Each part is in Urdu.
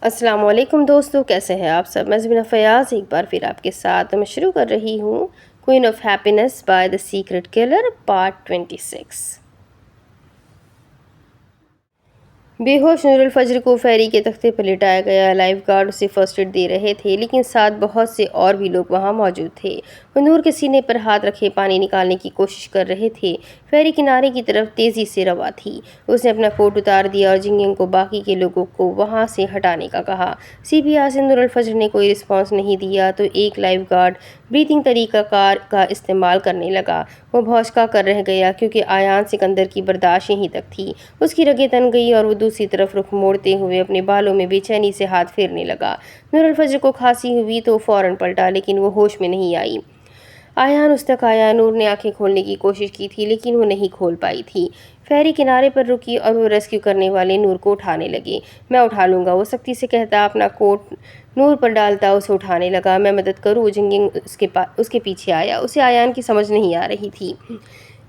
السلام علیکم دوستو، کیسے ہیں آپ سب؟ میں زمینہ فیاض ایک بار پھر آپ کے ساتھ میں شروع کر رہی ہوں queen of happiness by the secret colour part 26۔ بے ہوش نور الفجر کو فیری کے تختے پر لٹایا گیا۔ لائف گارڈ اسے فرسٹ ایڈ دے رہے تھے، لیکن ساتھ بہت سے اور بھی لوگ وہاں موجود تھے۔ وہ نور کے سینے پر ہاتھ رکھے پانی نکالنے کی کوشش کر رہے تھے۔ فیری کنارے کی طرف تیزی سے رواں تھی۔ اس نے اپنا کوٹ اتار دیا اور جنگنگ کو باقی کے لوگوں کو وہاں سے ہٹانے کا کہا۔ سی پی آر سے نور الفجر نے کوئی رسپانس نہیں دیا تو ایک لائف گارڈ بریتھنگ طریقہ کار کا استعمال کرنے لگا۔ وہ بھونچکا کر رہ گیا کیونکہ آیان سکندر کی برداشت یہیں تک تھی۔ اس کی رگیں تن گئی اور وہ دوسری طرف رخ موڑتے ہوئے اپنے بالوں میں بے چینی سے ہاتھ پھیرنے لگا۔ نور الفجر کو کھانسی ہوئی تو فوراً پلٹا، لیکن وہ ہوش میں نہیں آئی۔ آیان اس تک آیا۔ نور نے آنکھیں کھولنے کی کوشش کی تھی لیکن وہ نہیں کھول پائی تھی۔ فیری کنارے پر رکی اور وہ ریسکیو کرنے والے نور کو اٹھانے لگے۔ میں اٹھا لوں گا، وہ سختی سے کہتا اپنا کوٹ نور پر ڈالتا اسے اٹھانے لگا۔ میں مدد کروں؟ جنگنگ اس کے پیچھے آیا۔ اسے آیان کی سمجھ نہیں آ رہی تھی۔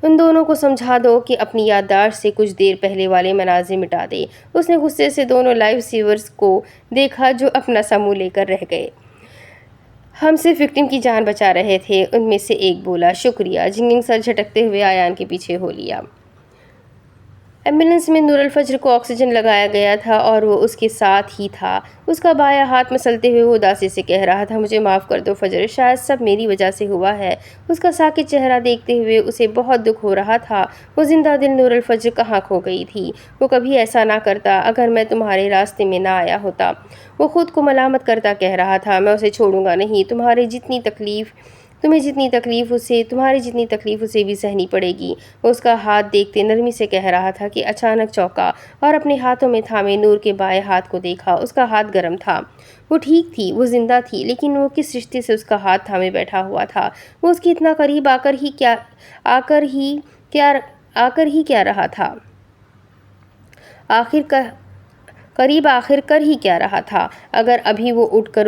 ان دونوں کو سمجھا دو کہ اپنی یادداشت سے کچھ دیر پہلے والے مناظر مٹا دے۔ اس نے غصے سے دونوں لائف سیورز کو دیکھا جو اپنا سا منہ لے کر رہ گئے۔ ہم صرف وکٹم کی جان بچا رہے تھے، ان میں سے ایک بولا۔ شکریہ۔ جنگنگ سر جھٹکتے ہوئے آیان کے پیچھے ہو لیا۔ ایمبولینس میں نور الفجر کو آکسیجن لگایا گیا تھا اور وہ اس کے ساتھ ہی تھا۔ اس کا بایاں ہاتھ مسلتے ہوئے وہ اداسی سے کہہ رہا تھا، مجھے معاف کر دو فجر، شاید سب میری وجہ سے ہوا ہے۔ اس کا ساکت چہرہ دیکھتے ہوئے اسے بہت دکھ ہو رہا تھا۔ وہ زندہ دل نور الفجر کہاں کھو گئی تھی؟ وہ کبھی ایسا نہ کرتا اگر میں تمہارے راستے میں نہ آیا ہوتا۔ وہ خود کو ملامت کرتا کہہ رہا تھا، میں اسے چھوڑوں گا نہیں۔ تمہاری جتنی تکلیف اسے بھی سہنی پڑے گی۔ وہ اس کا ہاتھ دیکھتے نرمی سے کہہ رہا تھا کہ اچانک چونکا اور اپنے ہاتھوں میں تھامے نور کے بائیں ہاتھ کو دیکھا۔ اس کا ہاتھ گرم تھا۔ وہ ٹھیک تھی، وہ زندہ تھی، لیکن وہ کس رشتے سے اس کا ہاتھ تھامے بیٹھا ہوا تھا؟ وہ اس کے اتنا قریب آ کر ہی کیا رہا تھا؟ آخر کر ہی کیا رہا تھا؟ اگر ابھی وہ اٹھ کر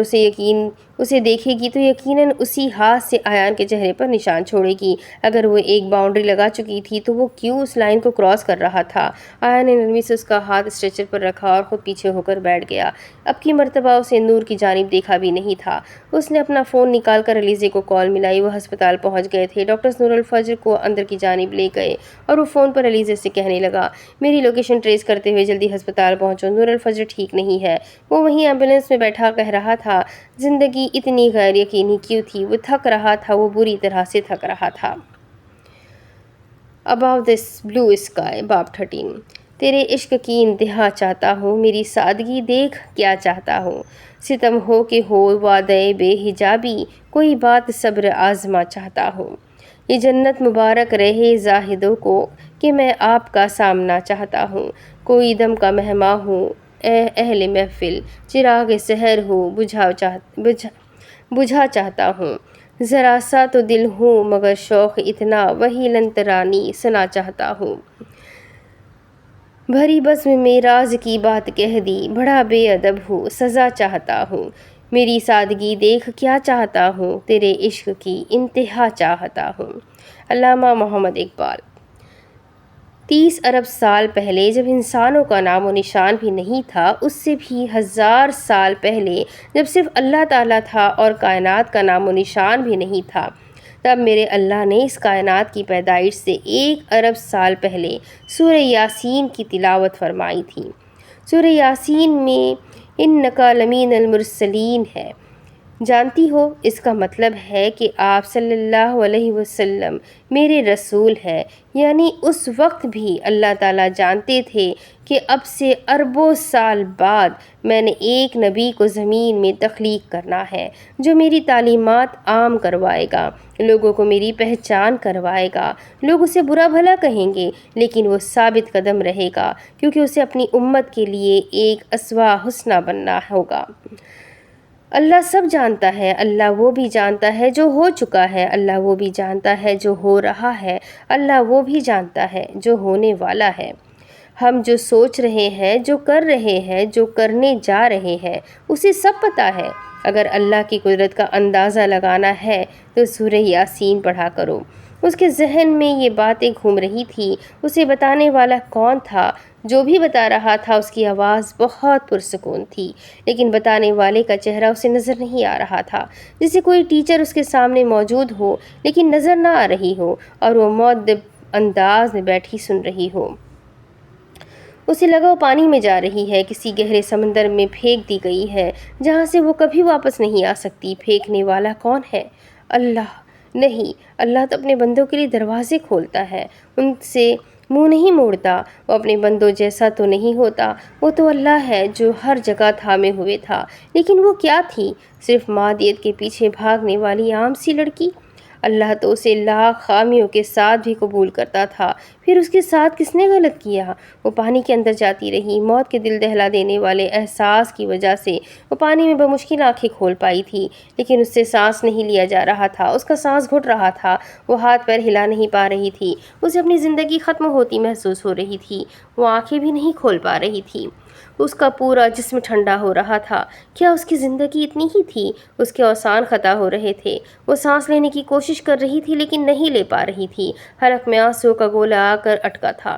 اسے دیکھے گی تو یقیناً اسی ہاتھ سے آیان کے چہرے پر نشان چھوڑے گی۔ اگر وہ ایک باؤنڈری لگا چکی تھی تو وہ کیوں اس لائن کو کراس کر رہا تھا؟ آیان نے نرمی سے اس کا ہاتھ اسٹریچر پر رکھا اور خود پیچھے ہو کر بیٹھ گیا۔ اب کی مرتبہ اسے نور کی جانب دیکھا بھی نہیں تھا۔ اس نے اپنا فون نکال کر علیزے کو کال ملائی۔ وہ ہسپتال پہنچ گئے تھے۔ ڈاکٹرز نور الفجر کو اندر کی جانب لے گئے اور وہ فون پر علیزے سے کہنے لگا، میری لوکیشن ٹریس کرتے ہوئے جلدی ہسپتال پہنچو، نور الفجر ٹھیک نہیں ہے۔ وہ وہیں ایمبولینس میں بیٹھا کہہ رہا تھا، زندگی اتنی غیر یقینی کیوں تھی؟ وہ تھک رہا تھا، وہ بری طرح سے تھک رہا تھا۔ اباؤٹ دس بلو اسکائی، باب 13۔ تیرے عشق کی انتہا چاہتا ہوں، میری سادگی دیکھ کیا چاہتا ہوں، ستم ہو کہ ہو وعدے بے حجابی، کوئی بات صبر آزما چاہتا ہوں، یہ جنت مبارک رہے زاہدوں کو کہ میں آپ کا سامنا چاہتا ہوں، کوئی دم کا مہماں ہوں اے اہل محفل، چراغ سحر ہو بجھا چاہتا ہوں، ذرا سا تو دل ہوں مگر شوق اتنا، وہی لن ترانی سنا چاہتا ہوں، بھری بزم میں راز کی بات کہہ دی، بڑا بے ادب ہوں سزا چاہتا ہوں، میری سادگی دیکھ کیا چاہتا ہوں، تیرے عشق کی انتہا چاہتا ہوں۔ علامہ محمد اقبال۔ 30 ارب سال پہلے جب انسانوں کا نام و نشان بھی نہیں تھا، اس سے بھی 1000 سال پہلے جب صرف اللہ تعالیٰ تھا اور کائنات کا نام و نشان بھی نہیں تھا، تب میرے اللہ نے اس کائنات کی پیدائش سے 1 ارب سال پہلے سورہ یاسین کی تلاوت فرمائی تھی۔ سورہ یاسین میں انک لمن المرسلین ہے۔ جانتی ہو اس کا مطلب ہے کہ آپ صلی اللہ علیہ وسلم میرے رسول ہیں، یعنی اس وقت بھی اللہ تعالیٰ جانتے تھے کہ اب سے اربوں سال بعد میں نے ایک نبی کو زمین میں تخلیق کرنا ہے جو میری تعلیمات عام کروائے گا، لوگوں کو میری پہچان کروائے گا، لوگ اسے برا بھلا کہیں گے لیکن وہ ثابت قدم رہے گا کیونکہ اسے اپنی امت کے لیے ایک اسوہ حسنہ بننا ہوگا۔ اللہ سب جانتا ہے، اللہ وہ بھی جانتا ہے جو ہو چکا ہے، اللہ وہ بھی جانتا ہے جو ہو رہا ہے، اللہ وہ بھی جانتا ہے جو ہونے والا ہے۔ ہم جو سوچ رہے ہیں، جو کر رہے ہیں، جو کرنے جا رہے ہیں، اسے سب پتہ ہے۔ اگر اللہ کی قدرت کا اندازہ لگانا ہے تو سورہ یاسین پڑھا کرو، اس کے ذہن میں یہ باتیں گھوم رہی تھی۔ اسے بتانے والا کون تھا؟ جو بھی بتا رہا تھا اس کی آواز بہت پرسکون تھی، لیکن بتانے والے کا چہرہ اسے نظر نہیں آ رہا تھا، جیسے کوئی ٹیچر اس کے سامنے موجود ہو لیکن نظر نہ آ رہی ہو اور وہ مؤدب انداز میں بیٹھی سن رہی ہو۔ اسے لگا وہ پانی میں جا رہی ہے، کسی گہرے سمندر میں پھینک دی گئی ہے جہاں سے وہ کبھی واپس نہیں آ سکتی۔ پھینکنے والا کون ہے؟ اللہ نہیں، اللہ تو اپنے بندوں کے لیے دروازے کھولتا ہے، ان سے منہ نہیں موڑتا۔ وہ اپنے بندوں جیسا تو نہیں ہوتا، وہ تو اللہ ہے جو ہر جگہ تھامے ہوئے تھا۔ لیکن وہ کیا تھی؟ صرف مادیت کے پیچھے بھاگنے والی عام سی لڑکی؟ اللہ تو اسے لاکھ خامیوں کے ساتھ بھی قبول کرتا تھا۔ پھر اس کے ساتھ کس نے غلط کیا؟ وہ پانی کے اندر جاتی رہی۔ موت کے دل دہلا دینے والے احساس کی وجہ سے وہ پانی میں بمشکل آنکھیں کھول پائی تھی، لیکن اس سے سانس نہیں لیا جا رہا تھا، اس کا سانس گھٹ رہا تھا، وہ ہاتھ پیر ہلا نہیں پا رہی تھی، اسے اپنی زندگی ختم ہوتی محسوس ہو رہی تھی، وہ آنکھیں بھی نہیں کھول پا رہی تھی، اس کا پورا جسم ٹھنڈا ہو رہا تھا۔ کیا اس کی زندگی اتنی ہی تھی؟ اس کے اوزان خطا ہو رہے تھے، وہ سانس لینے کی کوشش کر رہی تھی لیکن نہیں لے پا رہی تھی، حلق میں آنسو کا گولا آ کر اٹکا تھا،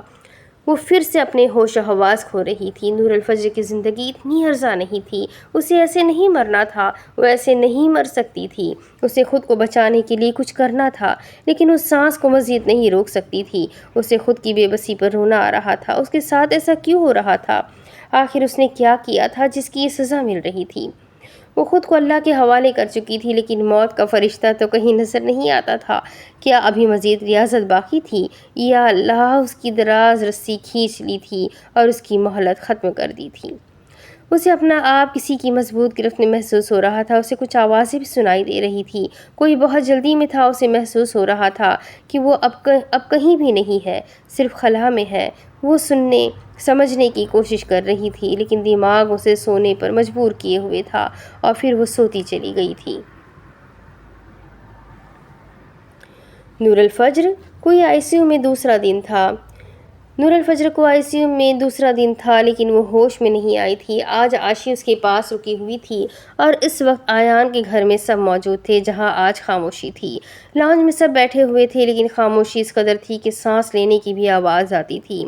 وہ پھر سے اپنے ہوش و حواس کھو رہی تھی۔ نور الفجر کی زندگی اتنی ارزاں نہیں تھی، اسے ایسے نہیں مرنا تھا، وہ ایسے نہیں مر سکتی تھی، اسے خود کو بچانے کے لیے کچھ کرنا تھا، لیکن اس سانس کو مزید نہیں روک سکتی تھی، اسے خود کی بے بسی پر رونا آ رہا تھا، اس کے ساتھ ایسا کیوں ہو رہا تھا؟ آخر اس نے کیا کیا تھا جس کی یہ سزا مل رہی تھی؟ وہ خود کو اللہ کے حوالے کر چکی تھی، لیکن موت کا فرشتہ تو کہیں نظر نہیں آتا تھا۔ کیا ابھی مزید ریاضت باقی تھی؟ یا اللہ اس کی دراز رسی کھینچ لی تھی اور اس کی مہلت ختم کر دی تھی۔ اسے اپنا آپ کسی کی مضبوط گرفت میں محسوس ہو رہا تھا، اسے کچھ آوازیں بھی سنائی دے رہی تھی، کوئی بہت جلدی میں تھا، اسے محسوس ہو رہا تھا کہ وہ اب کہیں بھی نہیں ہے، صرف خلا میں ہے۔ وہ سننے سمجھنے کی کوشش کر رہی تھی، لیکن دماغ اسے سونے پر مجبور کیے ہوئے تھا اور پھر وہ سوتی چلی گئی تھی۔ نور الفجر کوئی آئی سی یو میں دوسرا دن تھا۔ نور الفجر کو آئی سی یو میں دوسرا دن تھا، لیکن وہ ہوش میں نہیں آئی تھی۔ آج عاشی اس کے پاس رکی ہوئی تھی اور اس وقت آیان کے گھر میں سب موجود تھے، جہاں آج خاموشی تھی۔ لاؤنج میں سب بیٹھے ہوئے تھے، لیکن خاموشی اس قدر تھی کہ سانس لینے کی بھی آواز آتی تھی۔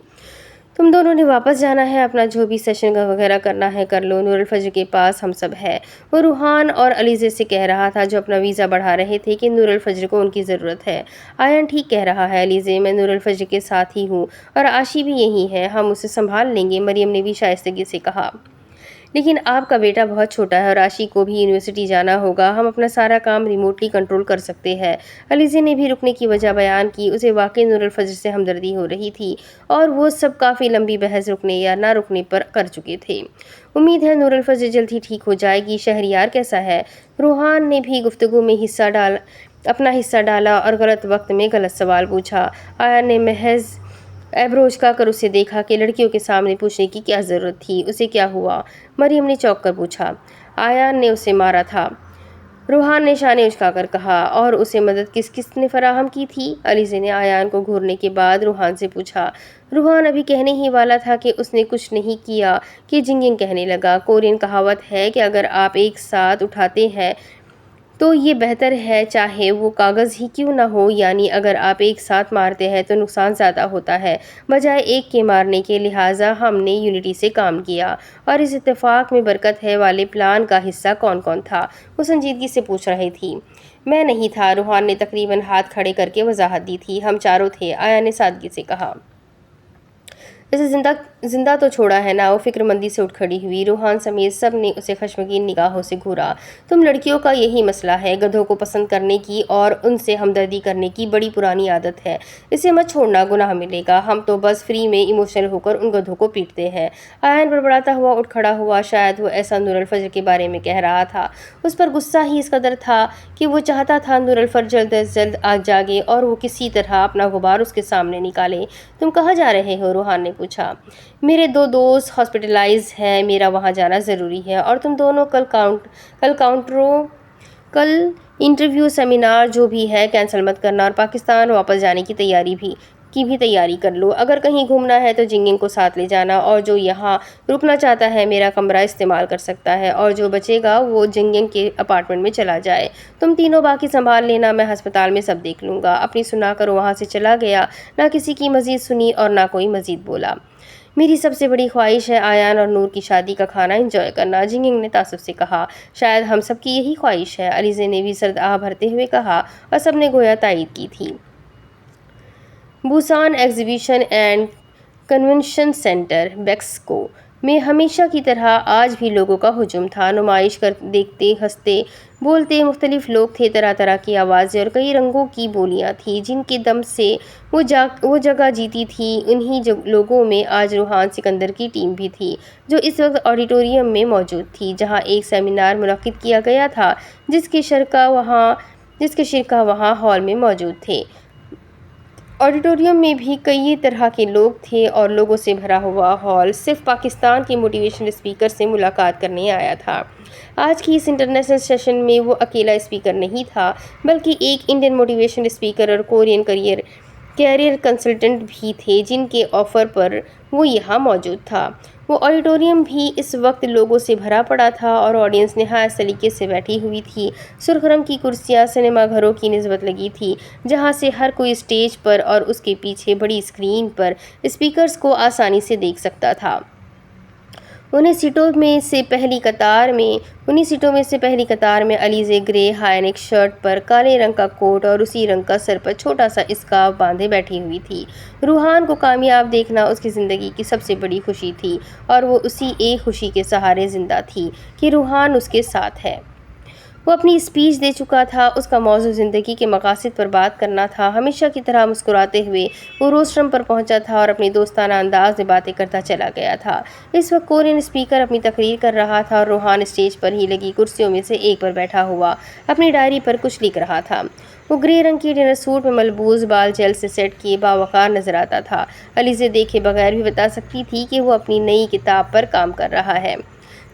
تم دونوں نے واپس جانا ہے، اپنا جو بھی سیشن وغیرہ کرنا ہے کر لو، نور الفجر کے پاس ہم سب ہے۔ وہ روحان اور علیزے سے کہہ رہا تھا، جو اپنا ویزا بڑھا رہے تھے، کہ نور الفجر کو ان کی ضرورت ہے۔ آیان ٹھیک کہہ رہا ہے علیزے، میں نور الفجر کے ساتھ ہی ہوں اور عاشی بھی یہی ہے، ہم اسے سنبھال لیں گے، مریم نے بھی شائستگی سے کہا۔ لیکن آپ کا بیٹا بہت چھوٹا ہے اور عاشی کو بھی یونیورسٹی جانا ہوگا، ہم اپنا سارا کام ریموٹلی کنٹرول کر سکتے ہیں۔ علیزے نے بھی رکنے کی وجہ بیان کی، اسے واقعی نور الفجر سے ہمدردی ہو رہی تھی اور وہ سب کافی لمبی بحث رکنے یا نہ رکنے پر کر چکے تھے۔ امید ہے نور الفجر جلد ہی ٹھیک ہو جائے گی۔ شہریار کیسا ہے؟ روحان نے بھی گفتگو میں اپنا حصہ ڈالا اور غلط وقت میں غلط سوال پوچھا۔ آیان نے محض ایبرو اچکا کر اسے دیکھا کہ لڑکیوں کے سامنے پوچھنے کی کیا ضرورت تھی، اسے کیا ہوا؟ مریم نے چونک کر پوچھا۔ آیان نے اسے مارا تھا، روحان نے شانے اچکا کر کہا۔ اور اسے مدد کس نے فراہم کی تھی؟ علیزے نے آیان کو گھورنے کے بعد روحان سے پوچھا۔ روحان ابھی کہنے ہی والا تھا کہ اس نے کچھ نہیں کیا کہ جنگنگ کہنے لگا، کورین کہاوت ہے کہ اگر آپ ایک ساتھ اٹھاتے ہیں تو یہ بہتر ہے چاہے وہ کاغذ ہی کیوں نہ ہو، یعنی اگر آپ ایک ساتھ مارتے ہیں تو نقصان زیادہ ہوتا ہے بجائے ایک کے مارنے کے، لہٰذا ہم نے یونٹی سے کام کیا۔ اور اس اتفاق میں برکت ہے والے پلان کا حصہ کون کون تھا؟ وہ سنجیدگی سے پوچھ رہی تھی۔ میں نہیں تھا، روحان نے تقریباً ہاتھ کھڑے کر کے وضاحت دی تھی، ہم چاروں تھے، آیا نے سادگی سے کہا۔ اسے زندہ تو چھوڑا ہے نا؟ وہ فکر مندی سے اٹھ کھڑی ہوئی، روحان سمیت سب نے اسے خشمگین نگاہوں سے گھورا۔ تم لڑکیوں کا یہی مسئلہ ہے، گدھوں کو پسند کرنے کی اور ان سے ہمدردی کرنے کی بڑی پرانی عادت ہے، اسے مت چھوڑنا، گناہ ملے گا، ہم تو بس فری میں ایموشنل ہو کر ان گدھوں کو پیٹتے ہیں۔ آیان بڑبڑاتا ہوا اٹھ کھڑا ہوا، شاید وہ ایسا نور الفجر کے بارے میں کہہ رہا تھا، اس پر غصہ ہی اس قدر تھا کہ وہ چاہتا تھا نور الفجر جلد از جلد آج جاگے اور وہ کسی طرح اپنا غبار اس کے سامنے نکالے۔ تم کہاں جا رہے ہو؟ روحان نے پوچھا۔ میرے 2 دوست ہاسپٹلائز ہیں، میرا وہاں جانا ضروری ہے، اور تم دونوں کل انٹرویو سیمینار جو بھی ہے کینسل مت کرنا، اور پاکستان واپس جانے کی تیاری بھی۔ کی بھی تیاری کر لو۔ اگر کہیں گھومنا ہے تو جنگنگ کو ساتھ لے جانا، اور جو یہاں رکنا چاہتا ہے میرا کمرہ استعمال کر سکتا ہے، اور جو بچے گا وہ جنگنگ کے اپارٹمنٹ میں چلا جائے۔ تم تینوں باقی سنبھال لینا، میں ہسپتال میں سب دیکھ لوں گا۔ اپنی سنا کر وہاں سے چلا گیا، نہ کسی کی مزید سنی اور نہ کوئی مزید بولا۔ میری سب سے بڑی خواہش ہے آیان اور نور کی شادی کا کھانا انجوائے کرنا، جنگنگ نے تعصب سے کہا۔ شاید ہم سب کی یہی خواہش ہے، علیزے نے بھی سرد آہ بھرتے ہوئے کہا، اور سب نے گویا تائید کی تھی۔ Busan exhibition and convention centre BEXCO میں ہمیشہ کی طرح آج بھی لوگوں کا ہجوم تھا۔ نمائش دیکھتے، ہنستے، بولتے مختلف لوگ تھے، طرح طرح کی آوازیں اور کئی رنگوں کی بولیاں تھیں جن کے دم سے وہ جگہ جیتی تھی۔ انہی لوگوں میں آج روحان سکندر کی ٹیم بھی تھی، جو اس وقت آڈیٹوریم میں موجود تھی، جہاں ایک سیمینار منعقد کیا گیا تھا جس کے شرکاء وہاں ہال میں موجود تھے۔ آڈیٹوریم میں بھی کئی طرح کے لوگ تھے اور لوگوں سے بھرا ہوا ہال صرف پاکستان کے موٹیویشنل اسپیکر سے ملاقات کرنے آیا تھا۔ آج کی اس انٹرنیشنل سیشن میں وہ اکیلا اسپیکر نہیں تھا، بلکہ ایک انڈین موٹیویشنل اسپیکر اور کورین کیریئر کنسلٹنٹ بھی تھے جن کے آفر پر وہ یہاں موجود تھا۔ وہ آڈیٹوریم بھی اس وقت لوگوں سے بھرا پڑا تھا اور آڈینس نہایت سلیقے سے بیٹھی ہوئی تھی۔ سرخ رنگ کی کرسیاں سنیما گھروں کی نسبت لگی تھی، جہاں سے ہر کوئی اسٹیج پر اور اس کے پیچھے بڑی اسکرین پر اسپیکرز کو آسانی سے دیکھ سکتا تھا۔ انہیں سیٹوں میں سے پہلی قطار میں علیزے گرے ہائی نیک شرٹ پر کالے رنگ کا کوٹ اور اسی رنگ کا سر پر چھوٹا سا اسکارف باندھے بیٹھی ہوئی تھی۔ روحان کو کامیاب دیکھنا اس کی زندگی کی سب سے بڑی خوشی تھی، اور وہ اسی ایک خوشی کے سہارے زندہ تھی کہ روحان اس کے ساتھ ہے۔ وہ اپنی اسپیچ دے چکا تھا، اس کا موضوع زندگی کے مقاصد پر بات کرنا تھا۔ ہمیشہ کی طرح مسکراتے ہوئے وہ روسٹرم پر پہنچا تھا اور اپنی دوستانہ انداز میں باتیں کرتا چلا گیا تھا۔ اس وقت کورین اسپیکر اپنی تقریر کر رہا تھا اور روحان اسٹیج پر ہی لگی کرسیوں میں سے ایک پر بیٹھا ہوا اپنی ڈائری پر کچھ لکھ رہا تھا۔ وہ گرے رنگ کی ڈنر سوٹ میں ملبوس، بال جیل سے سیٹ کیے باوقار نظر آتا تھا۔ علیزے دیکھے بغیر بھی بتا سکتی تھی کہ وہ اپنی نئی کتاب پر کام کر رہا ہے۔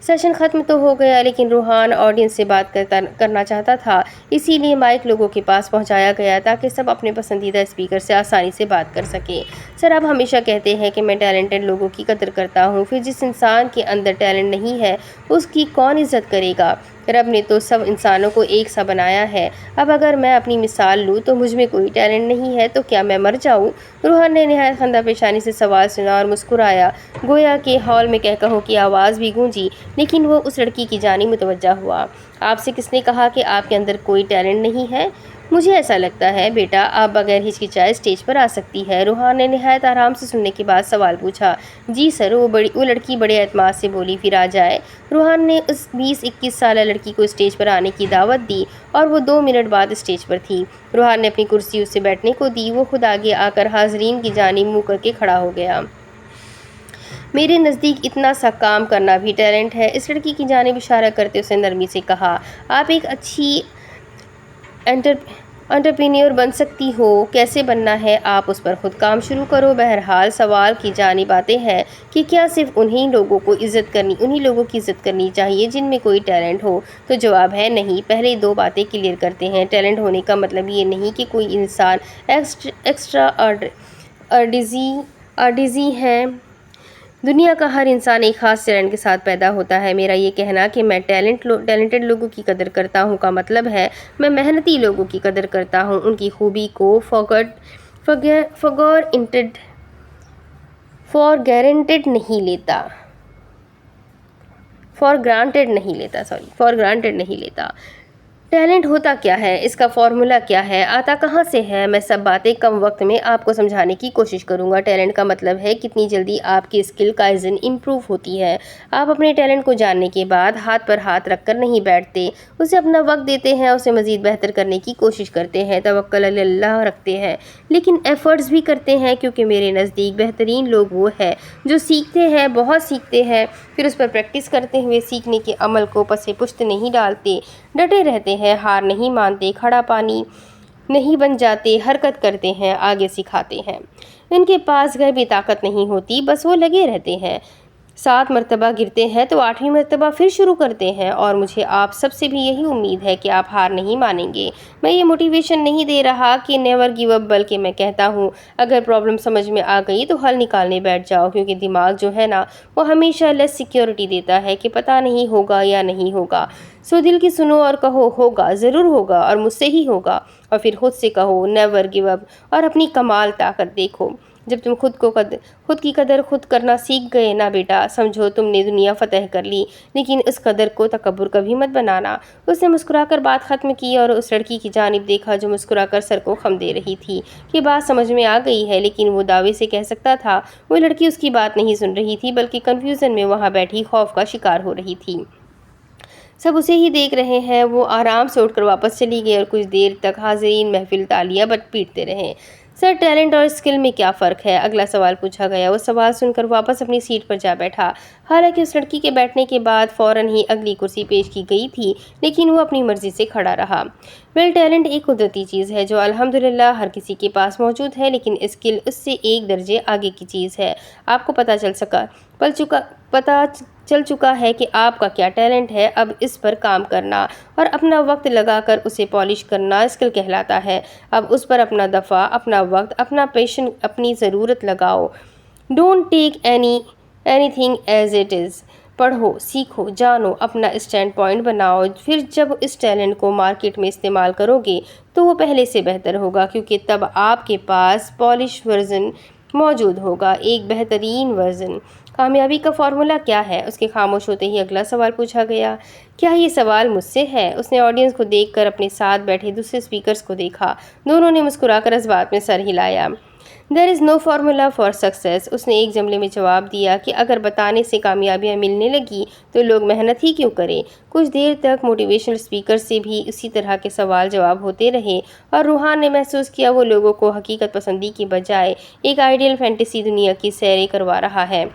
سیشن ختم تو ہو گیا، لیکن روحان آڈینس سے بات کرنا چاہتا تھا، اسی لیے مائک لوگوں کے پاس پہنچایا گیا تاکہ سب اپنے پسندیدہ اسپیکر سے آسانی سے بات کر سکیں۔ سر، آپ ہمیشہ کہتے ہیں کہ میں ٹیلنٹڈ لوگوں کی قدر کرتا ہوں، پھر جس انسان کے اندر ٹیلنٹ نہیں ہے اس کی کون عزت کرے گا؟ رب نے تو سب انسانوں کو ایک سا بنایا ہے۔ اب اگر میں اپنی مثال لوں تو مجھ میں کوئی ٹیلنٹ نہیں ہے تو کیا میں مر جاؤں؟ روحان نے نہایت خندہ پیشانی سے سوال سنا اور مسکرایا، گویا کہ ہال میں کہکہوں کی آواز بھی گونجی، لیکن وہ اس لڑکی کی جانب متوجہ ہوا۔ آپ سے کس نے کہا کہ آپ کے اندر کوئی ٹیلنٹ نہیں ہے؟ مجھے ایسا لگتا ہے بیٹا آپ بغیر ہچکچائے اسٹیج پر آ سکتی ہے۔ روحان نے نہایت آرام سے سننے کے بعد سوال پوچھا۔ جی سر، وہ لڑکی بڑے اعتماد سے بولی، پھر آ جائے۔ روحان نے اس 20-21 سالہ لڑکی کو اسٹیج پر آنے کی دعوت دی اور وہ 2 منٹ بعد اسٹیج پر تھی۔ روحان نے اپنی کرسی اس سے بیٹھنے کو دی، وہ خود آگے آ کر حاضرین کی جانب منہ کر کے کھڑا ہو گیا۔ میرے نزدیک اتنا سا کام کرنا بھی ٹیلنٹ ہے، اس لڑکی کی جانب اشارہ کرتے اس نے نرمی سے کہا۔ آپ ایک اچھی انٹرپرینیور بن سکتی ہو، کیسے بننا ہے آپ اس پر خود کام شروع کرو۔ بہرحال سوال کی جانب آتے ہیں کہ کیا صرف انہی لوگوں کی عزت کرنی چاہیے جن میں کوئی ٹیلنٹ ہو؟ تو جواب ہے نہیں۔ پہلے 2 باتیں کلیئر کرتے ہیں، ٹیلنٹ ہونے کا مطلب یہ نہیں کہ کوئی انسان ایکسٹرا آرڈیزی ہے۔ دنیا کا ہر انسان ایک خاص ٹیلنٹ کے ساتھ پیدا ہوتا ہے۔ میرا یہ کہنا کہ میں ٹیلنٹڈ لوگوں کی قدر کرتا ہوں کا مطلب ہے میں محنتی لوگوں کی قدر کرتا ہوں، ان کی خوبی کو فار گرانٹڈ نہیں لیتا۔ ٹیلنٹ ہوتا کیا ہے، اس کا فارمولا کیا ہے، آتا کہاں سے ہے، میں سب باتیں کم وقت میں آپ کو سمجھانے کی کوشش کروں گا۔ ٹیلنٹ کا مطلب ہے کتنی جلدی آپ کی اسکل کائزن امپروو ہوتی ہے۔ آپ اپنے ٹیلنٹ کو جاننے کے بعد ہاتھ پر ہاتھ رکھ کر نہیں بیٹھتے، اسے اپنا وقت دیتے ہیں، اسے مزید بہتر کرنے کی کوشش کرتے ہیں، توکل علی اللہ رکھتے ہیں، لیکن ایفرٹس بھی کرتے ہیں، کیونکہ میرے نزدیک بہترین لوگ وہ ہیں جو سیکھتے ہیں، بہت سیکھتے ہیں، پھر اس پر پریکٹس کرتے ہوئے سیکھنے کے عمل کو پس پشت نہیں ڈالتے، ڈٹے رہتے ہیں، ہار نہیں مانتے، کھڑا پانی نہیں بن جاتے، حرکت کرتے ہیں، آگے سکھاتے ہیں۔ ان کے پاس غیبی طاقت نہیں ہوتی، بس وہ لگے رہتے ہیں۔ 7 مرتبہ گرتے ہیں تو 8ویں مرتبہ پھر شروع کرتے ہیں، اور مجھے آپ سب سے بھی یہی امید ہے کہ آپ ہار نہیں مانیں گے۔ میں یہ موٹیویشن نہیں دے رہا کہ نیور گیو اپ، بلکہ میں کہتا ہوں اگر پرابلم سمجھ میں آ گئی تو حل نکالنے بیٹھ جاؤ، کیونکہ دماغ جو ہے نا وہ ہمیشہ لیس سیکیورٹی دیتا ہے کہ پتہ نہیں ہوگا یا نہیں ہوگا۔ سو دل کی سنو اور کہو ہوگا، ضرور ہوگا اور مجھ سے ہی ہوگا، اور پھر خود سے کہو نیور گیو اپ، اور اپنی کمال طاقت دیکھو۔ جب تم خود کی قدر خود کرنا سیکھ گئے نا بیٹا، سمجھو تم نے دنیا فتح کر لی، لیکن اس قدر کو تکبر کبھی مت بنانا۔ اس نے مسکرا کر بات ختم کی اور اس لڑکی کی جانب دیکھا جو مسکرا کر سر کو خم دے رہی تھی کہ بات سمجھ میں آ گئی ہے، لیکن وہ دعوے سے کہہ سکتا تھا وہ لڑکی اس کی بات نہیں سن رہی تھی، بلکہ کنفیوژن میں وہاں بیٹھی خوف کا شکار ہو رہی تھی۔ سب اسے ہی دیکھ رہے ہیں۔ وہ آرام سے اٹھ کر واپس چلی گئی اور کچھ دیر تک حاضرین محفل تالیاں پیٹتے رہے۔ سر، ٹیلنٹ اور اسکل میں کیا فرق ہے؟ اگلا سوال پوچھا گیا۔ وہ سوال سن کر واپس اپنی سیٹ پر جا بیٹھا۔ حالانکہ اس لڑکی کے بیٹھنے کے بعد فوراً ہی اگلی کرسی پیش کی گئی تھی، لیکن وہ اپنی مرضی سے کھڑا رہا۔ ٹیلنٹ ایک قدرتی چیز ہے جو الحمدللہ ہر کسی کے پاس موجود ہے، لیکن اسکل اس سے ایک درجے آگے کی چیز ہے۔ آپ کو پتہ چل چکا ہے کہ آپ کا کیا ٹیلنٹ ہے، اب اس پر کام کرنا اور اپنا وقت لگا کر اسے پالش کرنا اسکل کہلاتا ہے۔ اب اس پر اپنا دفعہ، اپنا وقت، اپنا پیشن، اپنی ضرورت لگاؤ۔ Don't take any thing as it is. پڑھو، سیکھو، جانو، اپنا اسٹینڈ پوائنٹ بناؤ۔ پھر جب اس ٹیلنٹ کو مارکیٹ میں استعمال کرو گے تو وہ پہلے سے بہتر ہوگا، کیونکہ تب آپ کے پاس پالش ورژن موجود ہوگا، ایک بہترین ورژن۔ کامیابی کا فارمولا کیا ہے؟ اس کے خاموش ہوتے ہی اگلا سوال پوچھا گیا۔ کیا یہ سوال مجھ سے ہے؟ اس نے آڈینس کو دیکھ کر اپنے ساتھ بیٹھے دوسرے اسپیکرز کو دیکھا۔ دونوں نے مسکرا کر اس بات میں سر ہلایا۔ There is no formula for success۔ اس نے ایک جملے میں جواب دیا کہ اگر بتانے سے کامیابیاں ملنے لگی تو لوگ محنت ہی کیوں کریں؟ کچھ دیر تک موٹیویشنل اسپیکر سے بھی اسی طرح کے سوال جواب ہوتے رہے، اور روحان نے محسوس کیا وہ لوگوں کو حقیقت پسندی کی بجائے ایک آئیڈیل فینٹیسی دنیا کی سیریں کروا رہا ہے،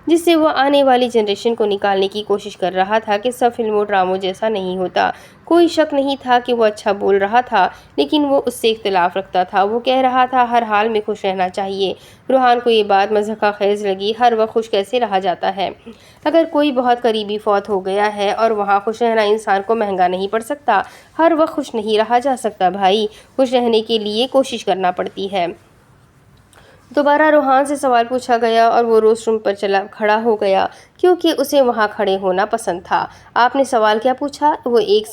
جس سے وہ آنے والی جنریشن کو نکالنے کی کوشش کر رہا تھا کہ سب فلموں ڈراموں جیسا نہیں ہوتا۔ کوئی شک نہیں تھا کہ وہ اچھا بول رہا تھا، لیکن وہ اس سے اختلاف رکھتا تھا۔ وہ کہہ رہا تھا ہر حال میں خوش رہنا چاہیے۔ روحان کو یہ بات مضحکہ خیز لگی۔ ہر وقت خوش کیسے رہا جاتا ہے؟ اگر کوئی بہت قریبی فوت ہو گیا ہے اور وہاں خوش رہنا انسان کو مہنگا نہیں پڑ سکتا؟ ہر وقت خوش نہیں رہا جا سکتا بھائی، خوش رہنے کے لیے کوشش کرنا پڑتی ہے۔ دوبارہ روحان سے سوال پوچھا گیا اور وہ روسٹ روم پر کھڑا ہو گیا، کیونکہ اسے وہاں کھڑے ہونا پسند تھا۔ آپ نے سوال کیا پوچھا؟ وہ ایک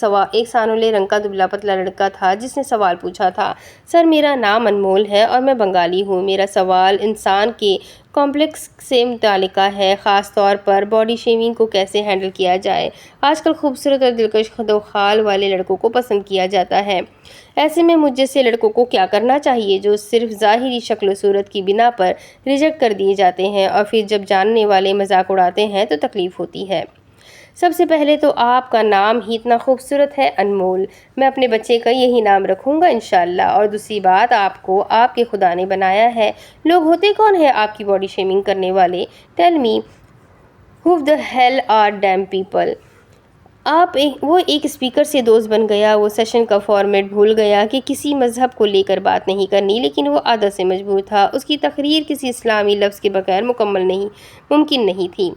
سانولے رنگ کا دبلا پتلا لڑکا تھا جس نے سوال پوچھا تھا۔ سر، میرا نام انمول ہے اور میں بنگالی ہوں۔ میرا سوال انسان کے کمپلیکس سے متعلقہ ہے، خاص طور پر باڈی شیمنگ کو کیسے ہینڈل کیا جائے۔ آج کل خوبصورت اور دلکش خد و خال والے لڑکوں کو پسند کیا جاتا ہے۔ ایسے میں مجھ جیسے لڑکوں کو کیا کرنا چاہیے جو صرف ظاہری شکل و صورت کی بنا پر ریجیکٹ کر دیے جاتے ہیں، اور پھر جب جاننے والے مذاق اڑاتے ہیں تو تکلیف ہوتی ہے۔ سب سے پہلے تو آپ کا نام ہی اتنا خوبصورت ہے انمول، میں اپنے بچے کا یہی نام رکھوں گا انشاءاللہ۔ اور دوسری بات، آپ کو آپ کے خدا نے بنایا ہے۔ لوگ ہوتے کون ہیں آپ کی باڈی شیمنگ کرنے والے؟ Tell me who the hell are damn people۔ وہ ایک اسپیکر سے دوست بن گیا۔ وہ سیشن کا فارمیٹ بھول گیا کہ کسی مذہب کو لے کر بات نہیں کرنی، لیکن وہ عادت سے مجبور تھا۔ اس کی تقریر کسی اسلامی لفظ کے بغیر ممکن نہیں تھی۔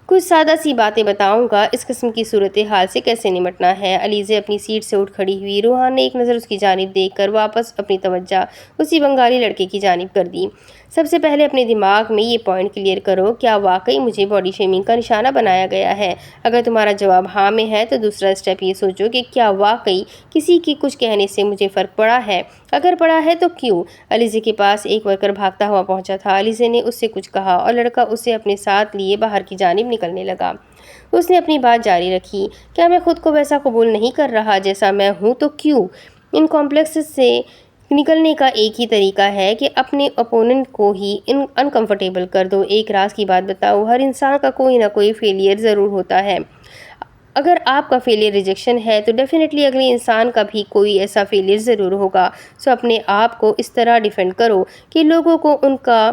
کچھ سادہ سی باتیں بتاؤں گا، اس قسم کی صورتحال سے کیسے نمٹنا ہے۔ علیزے اپنی سیٹ سے اٹھ کھڑی ہوئی۔ روحان نے ایک نظر اس کی جانب دیکھ کر واپس اپنی توجہ اسی بنگالی لڑکے کی جانب کر دی۔ سب سے پہلے اپنے دماغ میں یہ پوائنٹ کلیئر کرو، کیا واقعی مجھے باڈی شیمنگ کا نشانہ بنایا گیا ہے؟ اگر تمہارا جواب ہاں میں ہے تو دوسرا اسٹیپ یہ سوچو کہ کیا واقعی کسی کے کچھ کہنے سے مجھے فرق پڑا ہے؟ اگر پڑا ہے تو کیوں؟ علیزے کے پاس ایک ورکر بھاگتا ہوا پہنچا تھا۔ علیزے نے اس سے کچھ کہا اور لڑکا اسے اپنے ساتھ لیے باہر کی جانب نکلنے لگا۔ اس نے اپنی بات جاری رکھی، کیا میں خود کو ویسا قبول نہیں کر رہا جیسا میں ہوں تو کیوں؟ ان کمپلیکس سے نکلنے کا ایک ہی طریقہ ہے کہ اپنے اپوننٹ کو ہی انکمفرٹیبل کر دو۔ ایک راز کی بات بتاؤ، ہر انسان کا کوئی نہ کوئی فیلئر ضرور ہوتا ہے۔ اگر آپ کا فیلئر ریجیکشن ہے تو ڈیفینیٹلی اگلے انسان کا بھی کوئی ایسا فیلئر ضرور ہوگا۔ سو اپنے آپ کو اس طرح ڈیفینڈ کرو کہ لوگوں کو ان کا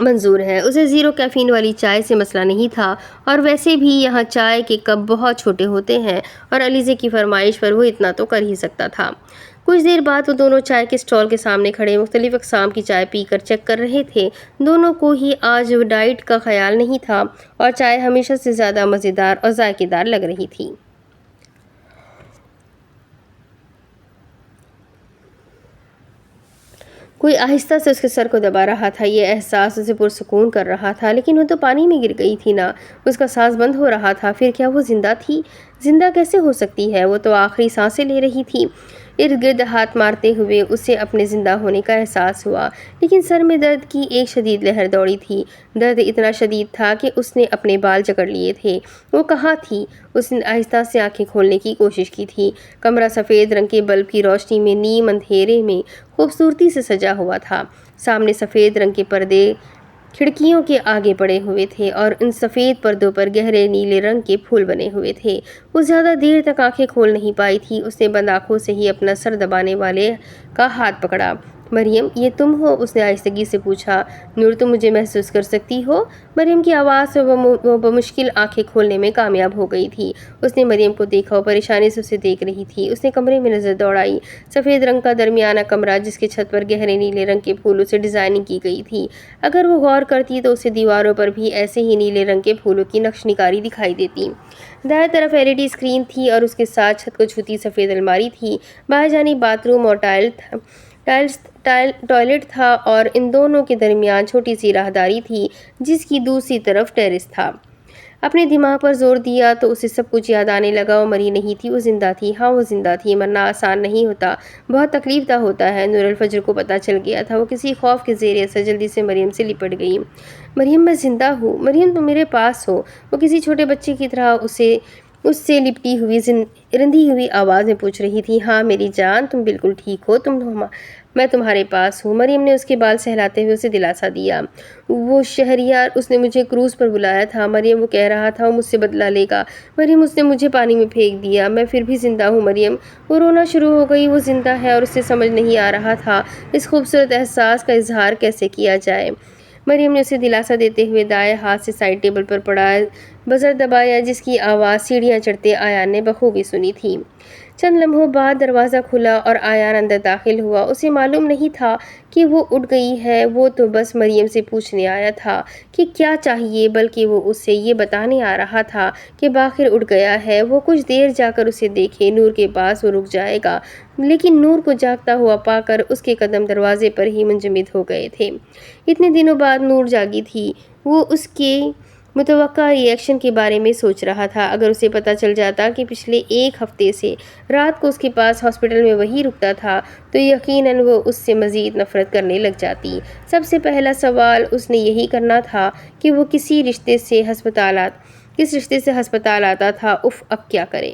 منظور ہے۔ اسے زیرو کیفین والی چائے سے مسئلہ نہیں تھا، اور ویسے بھی یہاں چائے کے کپ بہت چھوٹے ہوتے ہیں اور علیزے کی فرمائش پر وہ اتنا تو کر ہی سکتا تھا۔ کچھ دیر بعد وہ دونوں چائے کے اسٹال کے سامنے کھڑے مختلف اقسام کی چائے پی کر چیک کر رہے تھے۔ دونوں کو ہی آج ڈائٹ کا خیال نہیں تھا اور چائے ہمیشہ سے زیادہ مزیدار اور ذائقے دار لگ رہی تھی۔ کوئی آہستہ سے اس کے سر کو دبا رہا تھا۔ یہ احساس اسے پرسکون کر رہا تھا، لیکن وہ تو پانی میں گر گئی تھی نا۔ اس کا سانس بند ہو رہا تھا۔ پھر کیا وہ زندہ تھی؟ زندہ کیسے ہو سکتی ہے؟ وہ تو آخری سانسیں لے رہی تھی۔ ارد گرد ہاتھ مارتے ہوئے اسے اپنے زندہ ہونے کا احساس ہوا، لیکن سر میں درد کی ایک شدید لہر دوڑی تھی۔ درد اتنا شدید تھا کہ اس نے اپنے بال جکڑ لیے تھے۔ وہ کہاں تھی؟ اس نے آہستہ سے آنکھیں کھولنے کی کوشش کی تھی۔ کمرہ سفید رنگ کے بلب کی روشنی میں نیم اندھیرے میں خوبصورتی سے سجا ہوا تھا۔ سامنے سفید رنگ کے پردے کھڑکیوں کے آگے پڑے ہوئے تھے اور ان سفید پردوں پر گہرے نیلے رنگ کے پھول بنے ہوئے تھے۔ وہ زیادہ دیر تک آنکھیں کھول نہیں پائی تھی۔ اس نے بند آنکھوں سے ہی اپنا سر دبانے والے کا ہاتھ پکڑا۔ مریم، یہ تم ہو؟ اس نے آہستگی سے پوچھا۔ نور، تم مجھے محسوس کر سکتی ہو؟ مریم کی آواز سے وہ بمشکل آنکھیں کھولنے میں کامیاب ہو گئی تھی۔ اس نے مریم کو دیکھا، وہ پریشانی سے اسے دیکھ رہی تھی۔ اس نے کمرے میں نظر دوڑائی۔ سفید رنگ کا درمیانہ کمرہ جس کے چھت پر گہرے نیلے رنگ کے پھولوں سے ڈیزائننگ کی گئی تھی۔ اگر وہ غور کرتی تو اسے دیواروں پر بھی ایسے ہی نیلے رنگ کے پھولوں کی نقش نگاری دکھائی دیتی۔ دائیں طرف LED اسکرین تھی اور اس کے ساتھ چھت کو چھوتی سفید الماری تھی۔ بائیں جانب باتھ روم اور ٹوائلٹ تھا اور ان دونوں کے درمیان چھوٹی سی راہداری تھی جس کی دوسری طرف ٹیرس تھا۔ اپنے دماغ پر زور دیا تو اسے سب کچھ یاد آنے لگا۔ وہ مری نہیں تھی، وہ زندہ تھی۔ ہاں، وہ زندہ تھی۔ مرنا آسان نہیں ہوتا، بہت تکلیف دہ ہوتا ہے۔ نور الفجر کو پتہ چل گیا تھا۔ وہ کسی خوف کے زیر اثر جلدی سے مریم سے لپٹ گئی۔ مریم، میں زندہ ہوں۔ مریم، تم میرے پاس ہو؟ وہ کسی چھوٹے بچے کی طرح اس سے لپٹی ہوئی رندھی ہوئی آواز میں پوچھ رہی تھی۔ ہاں میری جان، تم بالکل ٹھیک ہو، میں تمہارے پاس ہوں۔ مریم نے اس کے بال سہلاتے ہوئے اسے دلاسا دیا۔ وہ شہریار، اس نے مجھے کروز پر بلایا تھا۔ مریم، وہ کہہ رہا تھا وہ مجھ سے بدلہ لے گا۔ مریم، اس نے مجھے پانی میں پھینک دیا، میں پھر بھی زندہ ہوں۔ مریم، وہ رونا شروع ہو گئی۔ وہ زندہ ہے اور اسے سمجھ نہیں آ رہا تھا اس خوبصورت احساس کا اظہار کیسے کیا جائے۔ مریم نے اسے دلاسا دیتے ہوئے دائیں ہاتھ سے سائڈ ٹیبل پر پڑا بزر دبایا جس کی آواز سیڑھیاں چڑھتے آیان نے بخوبی سنی تھی۔ چند لمحوں بعد دروازہ کھلا اور آیان اندر داخل ہوا۔ اسے معلوم نہیں تھا کہ وہ اٹھ گئی ہے، وہ تو بس مریم سے پوچھنے آیا تھا کہ کیا چاہیے، بلکہ وہ اسے یہ بتانے آ رہا تھا کہ بآخر اٹھ گیا ہے۔ وہ کچھ دیر جا کر اسے دیکھے، نور کے پاس وہ رک جائے گا، لیکن نور کو جاگتا ہوا پا کر اس کے قدم دروازے پر ہی منجمد ہو گئے تھے۔ اتنے دنوں بعد نور جاگی تھی۔ وہ اس کے متوقع ری ایکشن کے بارے میں سوچ رہا تھا۔ اگر اسے پتہ چل جاتا کہ پچھلے ایک ہفتے سے رات کو اس کے پاس ہاسپٹل میں وہی رکتا تھا تو یقیناً وہ اس سے مزید نفرت کرنے لگ جاتی۔ سب سے پہلا سوال اس نے یہی کرنا تھا کہ وہ کس رشتے سے ہسپتال آتا تھا۔ اف، اب کیا کرے؟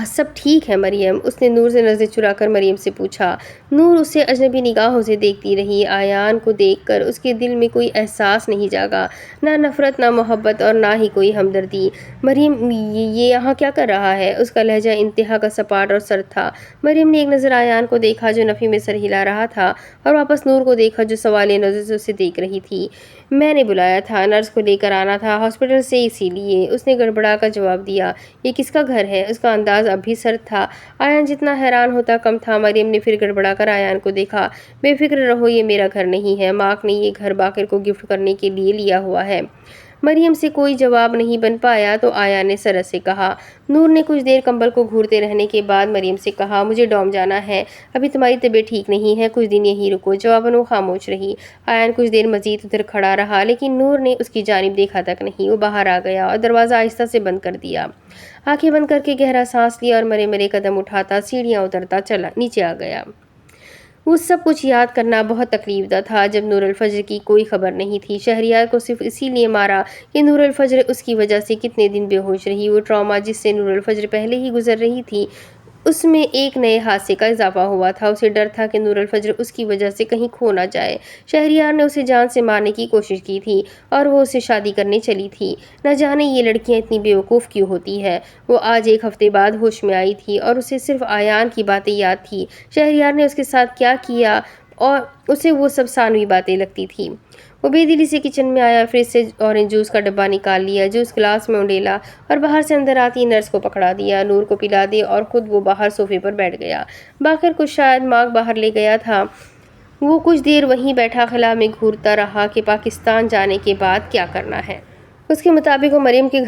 سب ٹھیک ہے مریم؟ اس نے نور سے نظریں چرا کر مریم سے پوچھا۔ نور اسے اجنبی نگاہوں سے دیکھتی رہی۔ آیان کو دیکھ کر اس کے دل میں کوئی احساس نہیں جاگا، نہ نفرت، نہ محبت اور نہ ہی کوئی ہمدردی۔ مریم، یہ یہاں کیا کر رہا ہے؟ اس کا لہجہ انتہا کا سپاٹ اور سرد تھا۔ مریم نے ایک نظر آیان کو دیکھا جو نفی میں سر ہلا رہا تھا، اور واپس نور کو دیکھا جو سوالیہ نظر سے اسے دیکھ رہی تھی۔ میں نے بلایا تھا، نرس کو لے کر آنا تھا ہاسپٹل سے، اسی لیے، اس نے گڑبڑا کر جواب دیا۔ یہ کس کا گھر ہے؟ اس کا انداز اب بھی سرد تھا۔ آیان جتنا حیران ہوتا کم تھا۔ مریم نے پھر گڑبڑا کر آیان کو دیکھا۔ بے فکر رہو، یہ میرا گھر نہیں ہے، مارک نے یہ گھر باقر کو گفٹ کرنے کے لیے لیا ہوا ہے۔ مریم سے کوئی جواب نہیں بن پایا تو آیان نے سرد سے کہا۔ نور نے کچھ دیر کمبل کو گھورتے رہنے کے بعد مریم سے کہا، مجھے ڈوم جانا ہے، ابھی تمہاری طبیعت ٹھیک نہیں ہے، کچھ دن یہیں رکو۔ جواباً وہ خاموش رہی۔ آیان کچھ دیر مزید ادھر کھڑا رہا، لیکن نور نے اس کی جانب دیکھا تک نہیں۔ وہ باہر آ گیا اور دروازہ آہستہ سے بند کر دیا۔ آنکھیں بند کر کے گہرا سانس لیا اور مرے مرے قدم اٹھاتا سیڑھیاں اترتا چلا نیچے آ گیا۔ وہ سب کچھ یاد کرنا بہت تکلیف دہ تھا جب نور الفجر کی کوئی خبر نہیں تھی۔ شہریار کو صرف اسی لیے مارا کہ نور الفجر اس کی وجہ سے کتنے دن بے ہوش رہی۔ وہ ٹراما جس سے نور الفجر پہلے ہی گزر رہی تھی، اس میں ایک نئے حادثے کا اضافہ ہوا تھا۔ اسے ڈر تھا کہ نور الفجر اس کی وجہ سے کہیں کھو نہ جائے۔ شہریار نے اسے جان سے مارنے کی کوشش کی تھی اور وہ اسے شادی کرنے چلی تھی۔ نہ جانے یہ لڑکیاں اتنی بے وقوف کیوں ہوتی ہیں۔ وہ آج ایک ہفتے بعد ہوش میں آئی تھی اور اسے صرف آیان کی باتیں یاد تھی۔ شہریار نے اس کے ساتھ کیا کیا اور اسے وہ سب ثانوی باتیں لگتی تھیں۔ وہ بے دلی سے کچن میں آیا، فریج سے اورنج جوس کا ڈبہ نکال لیا، جوس گلاس میں انڈیلا اور باہر سے اندر آتی نرس کو پکڑا دیا، نور کو پلا دے اور خود وہ باہر صوفے پر بیٹھ گیا۔ باقر کو شاید مارک باہر لے گیا تھا۔ وہ کچھ دیر وہیں بیٹھا خلا میں گھورتا رہا کہ پاکستان جانے کے بعد کیا کرنا ہے۔ اس کے مطابق وہ مریم کے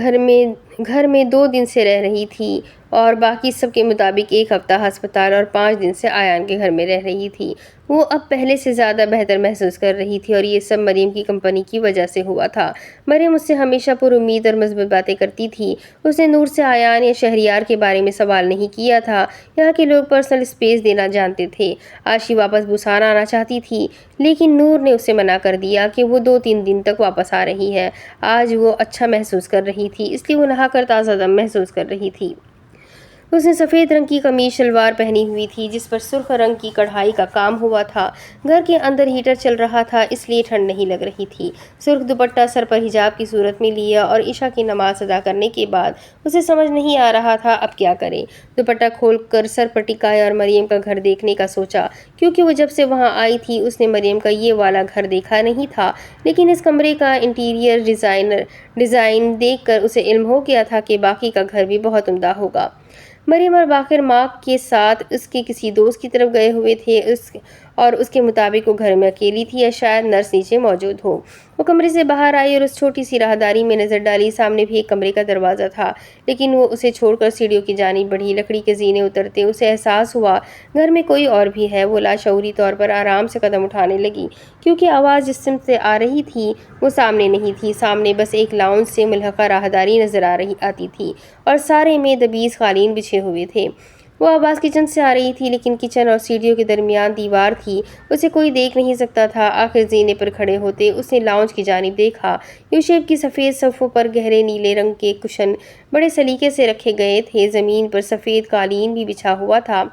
گھر میں 2 دن سے رہ رہی تھی اور باقی سب کے مطابق 1 ہفتہ ہسپتال اور 5 دن سے آیان کے گھر میں رہ رہی تھی۔ وہ اب پہلے سے زیادہ بہتر محسوس کر رہی تھی اور یہ سب مریم کی کمپنی کی وجہ سے ہوا تھا۔ مریم اس سے ہمیشہ پر امید اور مثبت باتیں کرتی تھی۔ اس نے نور سے آیان یا شہریار کے بارے میں سوال نہیں کیا تھا۔ یہاں کے لوگ پرسنل اسپیس دینا جانتے تھے۔ عاشی واپس بوسان آنا چاہتی تھی لیکن نور نے اسے منع کر دیا کہ وہ 2-3 دن تک واپس آ رہی ہے۔ آج وہ اچھا محسوس کر رہی تھی، اس لیے وہ نہا کر تازہ دم محسوس کر رہی تھی۔ اس نے سفید رنگ کی قمیض شلوار پہنی ہوئی تھی جس پر سرخ رنگ کی کڑھائی کا کام ہوا تھا۔ گھر کے اندر ہیٹر چل رہا تھا اس لیے ٹھنڈ نہیں لگ رہی تھی۔ سرخ دوپٹہ سر پر حجاب کی صورت میں لیا اور عشاء کی نماز ادا کرنے کے بعد اسے سمجھ نہیں آ رہا تھا اب کیا کرے۔ دوپٹہ کھول کر سر پر ٹکایا اور مریم کا گھر دیکھنے کا سوچا، کیونکہ وہ جب سے وہاں آئی تھی اس نے مریم کا یہ والا گھر دیکھا نہیں تھا، لیکن اس کمرے کا انٹیریئر ڈیزائن دیکھ کر اسے علم ہو گیا تھا کہ باقی کا گھر بھی بہت عمدہ ہوگا۔ مریم اور باقر ماں کے ساتھ اس کے کسی دوست کی طرف گئے ہوئے تھے اور اس کے مطابق وہ گھر میں اکیلی تھی یا شاید نرس نیچے موجود ہو۔ وہ کمرے سے باہر آئی اور اس چھوٹی سی راہداری میں نظر ڈالی۔ سامنے بھی ایک کمرے کا دروازہ تھا لیکن وہ اسے چھوڑ کر سیڑھیوں کی جانب بڑھی۔ لکڑی کے زینے اترتے اسے احساس ہوا گھر میں کوئی اور بھی ہے۔ وہ لاشعوری طور پر آرام سے قدم اٹھانے لگی کیونکہ آواز جس سمت سے آ رہی تھی وہ سامنے نہیں تھی۔ سامنے بس ایک لاؤنج سے ملحقہ راہداری نظر آتی تھی اور سارے میں دبیز قالین بچھے ہوئے تھے۔ وہ آواز کچن سے آ رہی تھی لیکن کچن اور سیڑھیوں کے درمیان دیوار تھی، اسے کوئی دیکھ نہیں سکتا تھا۔ آخر زینے پر کھڑے ہوتے اس نے لاؤنج کی جانب دیکھا۔ یو شیپ کی سفید صفوں پر گہرے نیلے رنگ کے کشن بڑے سلیقے سے رکھے گئے تھے۔ زمین پر سفید قالین بھی بچھا ہوا تھا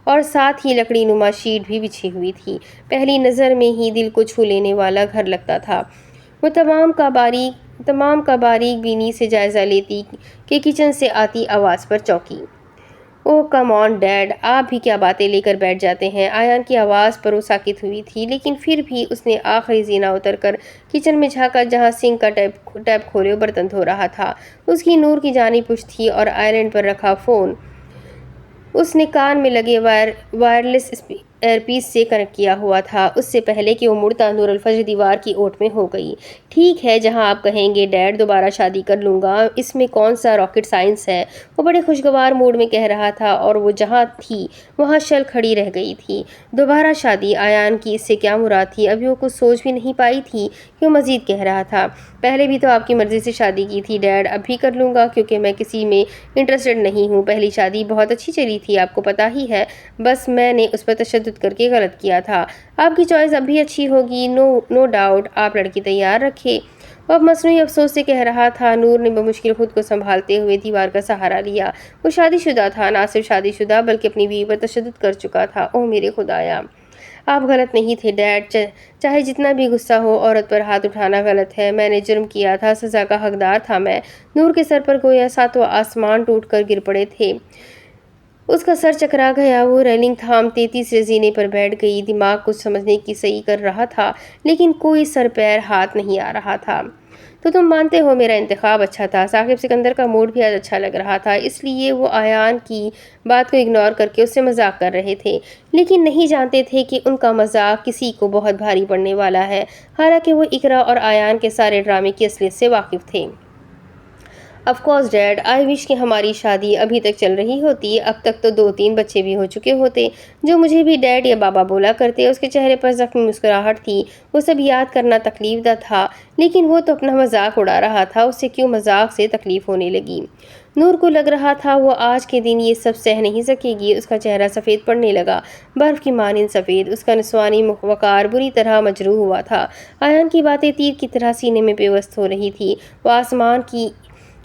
اور ساتھ ہی لکڑی نما شیٹ بھی بچھی ہوئی تھی۔ پہلی نظر میں ہی دل کو چھو لینے والا گھر لگتا تھا۔ وہ تمام کا باریک بینی سے جائزہ لیتی کہ کچن سے آتی آواز پر چونکی۔ اوہ کم آن ڈیڈ، آپ بھی کیا باتیں لے کر بیٹھ جاتے ہیں۔ آیان کی آواز پر وہ ساکت ہوئی تھی لیکن پھر بھی اس نے آخری زینہ اتر کر کچن میں جھانکا جہاں سنک کا ٹیپ کھولے برتن دھو رہا تھا۔ اس کی نور کی جانب پشت تھی اور آئلینڈ پر رکھا فون اس نے کان میں لگے وائرلیس ایئر پیس سے کنیکٹ کیا ہوا تھا۔ اس سے پہلے کہ وہ مڑتا نور الفجر دیوار کی اوٹ میں ہو گئی۔ ٹھیک ہے، جہاں آپ کہیں گے ڈیڈ، دوبارہ شادی کر لوں گا، اس میں کون سا راکٹ سائنس ہے، وہ بڑے خوشگوار موڈ میں کہہ رہا تھا اور وہ جہاں تھی وہاں شل کھڑی رہ گئی تھی۔ دوبارہ شادی، آیان کی اس سے کیا مراد تھی؟ ابھی وہ کچھ سوچ بھی نہیں پائی تھی کہ وہ مزید کہہ رہا تھا۔ پہلے بھی تو آپ کی مرضی سے شادی کی تھی ڈیڈ، اب بھی کر لوں گا کیونکہ میں کسی میں انٹرسٹڈ نہیں ہوں۔ پہلی شادی بہت اچھی چلی تھی، آپ کو پتہ ہی ہے، بس میں نے اس پر تشدد کر کے غلط کیا تھا۔ آپ کی چوائس اب بھی اچھی ہوگی، نو ڈاؤٹ، آپ لڑکی تیار رکھے۔ وہ اب مصنوعی افسوس سے کہہ رہا تھا۔ نور نے بمشکل خود کو سنبھالتے ہوئے دیوار کا سہارا لیا۔ وہ شادی شدہ تھا، نہ صرف شادی شدہ بلکہ اپنی بیوی پر تشدد کر چکا تھا۔ اوہ میرے خدایا، آپ غلط نہیں تھے ڈیڈ، چاہے جتنا بھی غصہ ہو، عورت پر ہاتھ اٹھانا غلط ہے۔ میں نے جرم کیا تھا، سزا کا حقدار تھا میں۔ نور کے سر پر گویا ساتوں آسمان ٹوٹ کر گر پڑے تھے۔ اس کا سر چکرا گیا۔ وہ ریلنگ تھامتے تیسرے زینے پر بیٹھ گئی۔ دماغ کچھ سمجھنے کی صحیح کر رہا تھا لیکن کوئی سر پیر ہاتھ نہیں آ رہا تھا۔ تو تم مانتے ہو میرا انتخاب اچھا تھا؟ ثاقب سکندر کا موڈ بھی آج اچھا لگ رہا تھا، اس لیے وہ آیان کی بات کو اگنور کر کے اس سے مذاق کر رہے تھے لیکن نہیں جانتے تھے کہ ان کا مذاق کسی کو بہت بھاری پڑنے والا ہے۔ حالانکہ وہ اقرا اور آیان کے سارے ڈرامے کی اصلیت سے واقف تھے۔ آف کورس ڈیڈ، آئی وش کہ ہماری شادی ابھی تک چل رہی ہوتی، اب تک تو 2-3 بچے بھی ہو چکے ہوتے۔ جو مجھے بھی ڈیڈ یا بابا بولا کرتے۔ اس کے چہرے پر زخمی مسکراہٹ تھی۔ وہ سب یاد کرنا تکلیف دہ تھا لیکن وہ تو اپنا مذاق اڑا رہا تھا، اسے کیوں مذاق سے تکلیف ہونے لگی؟ نور کو لگ رہا تھا وہ آج کے دن یہ سب سہ نہیں سکے گی۔ اس کا چہرہ سفید پڑنے لگا، برف کی مانند سفید۔ اس کا نسوانی وقار بری طرح مجروح ہوا تھا۔ آیان کی باتیں تیر کی طرح سینے میں پیوست ہو رہی تھی۔ وہ آسمان کی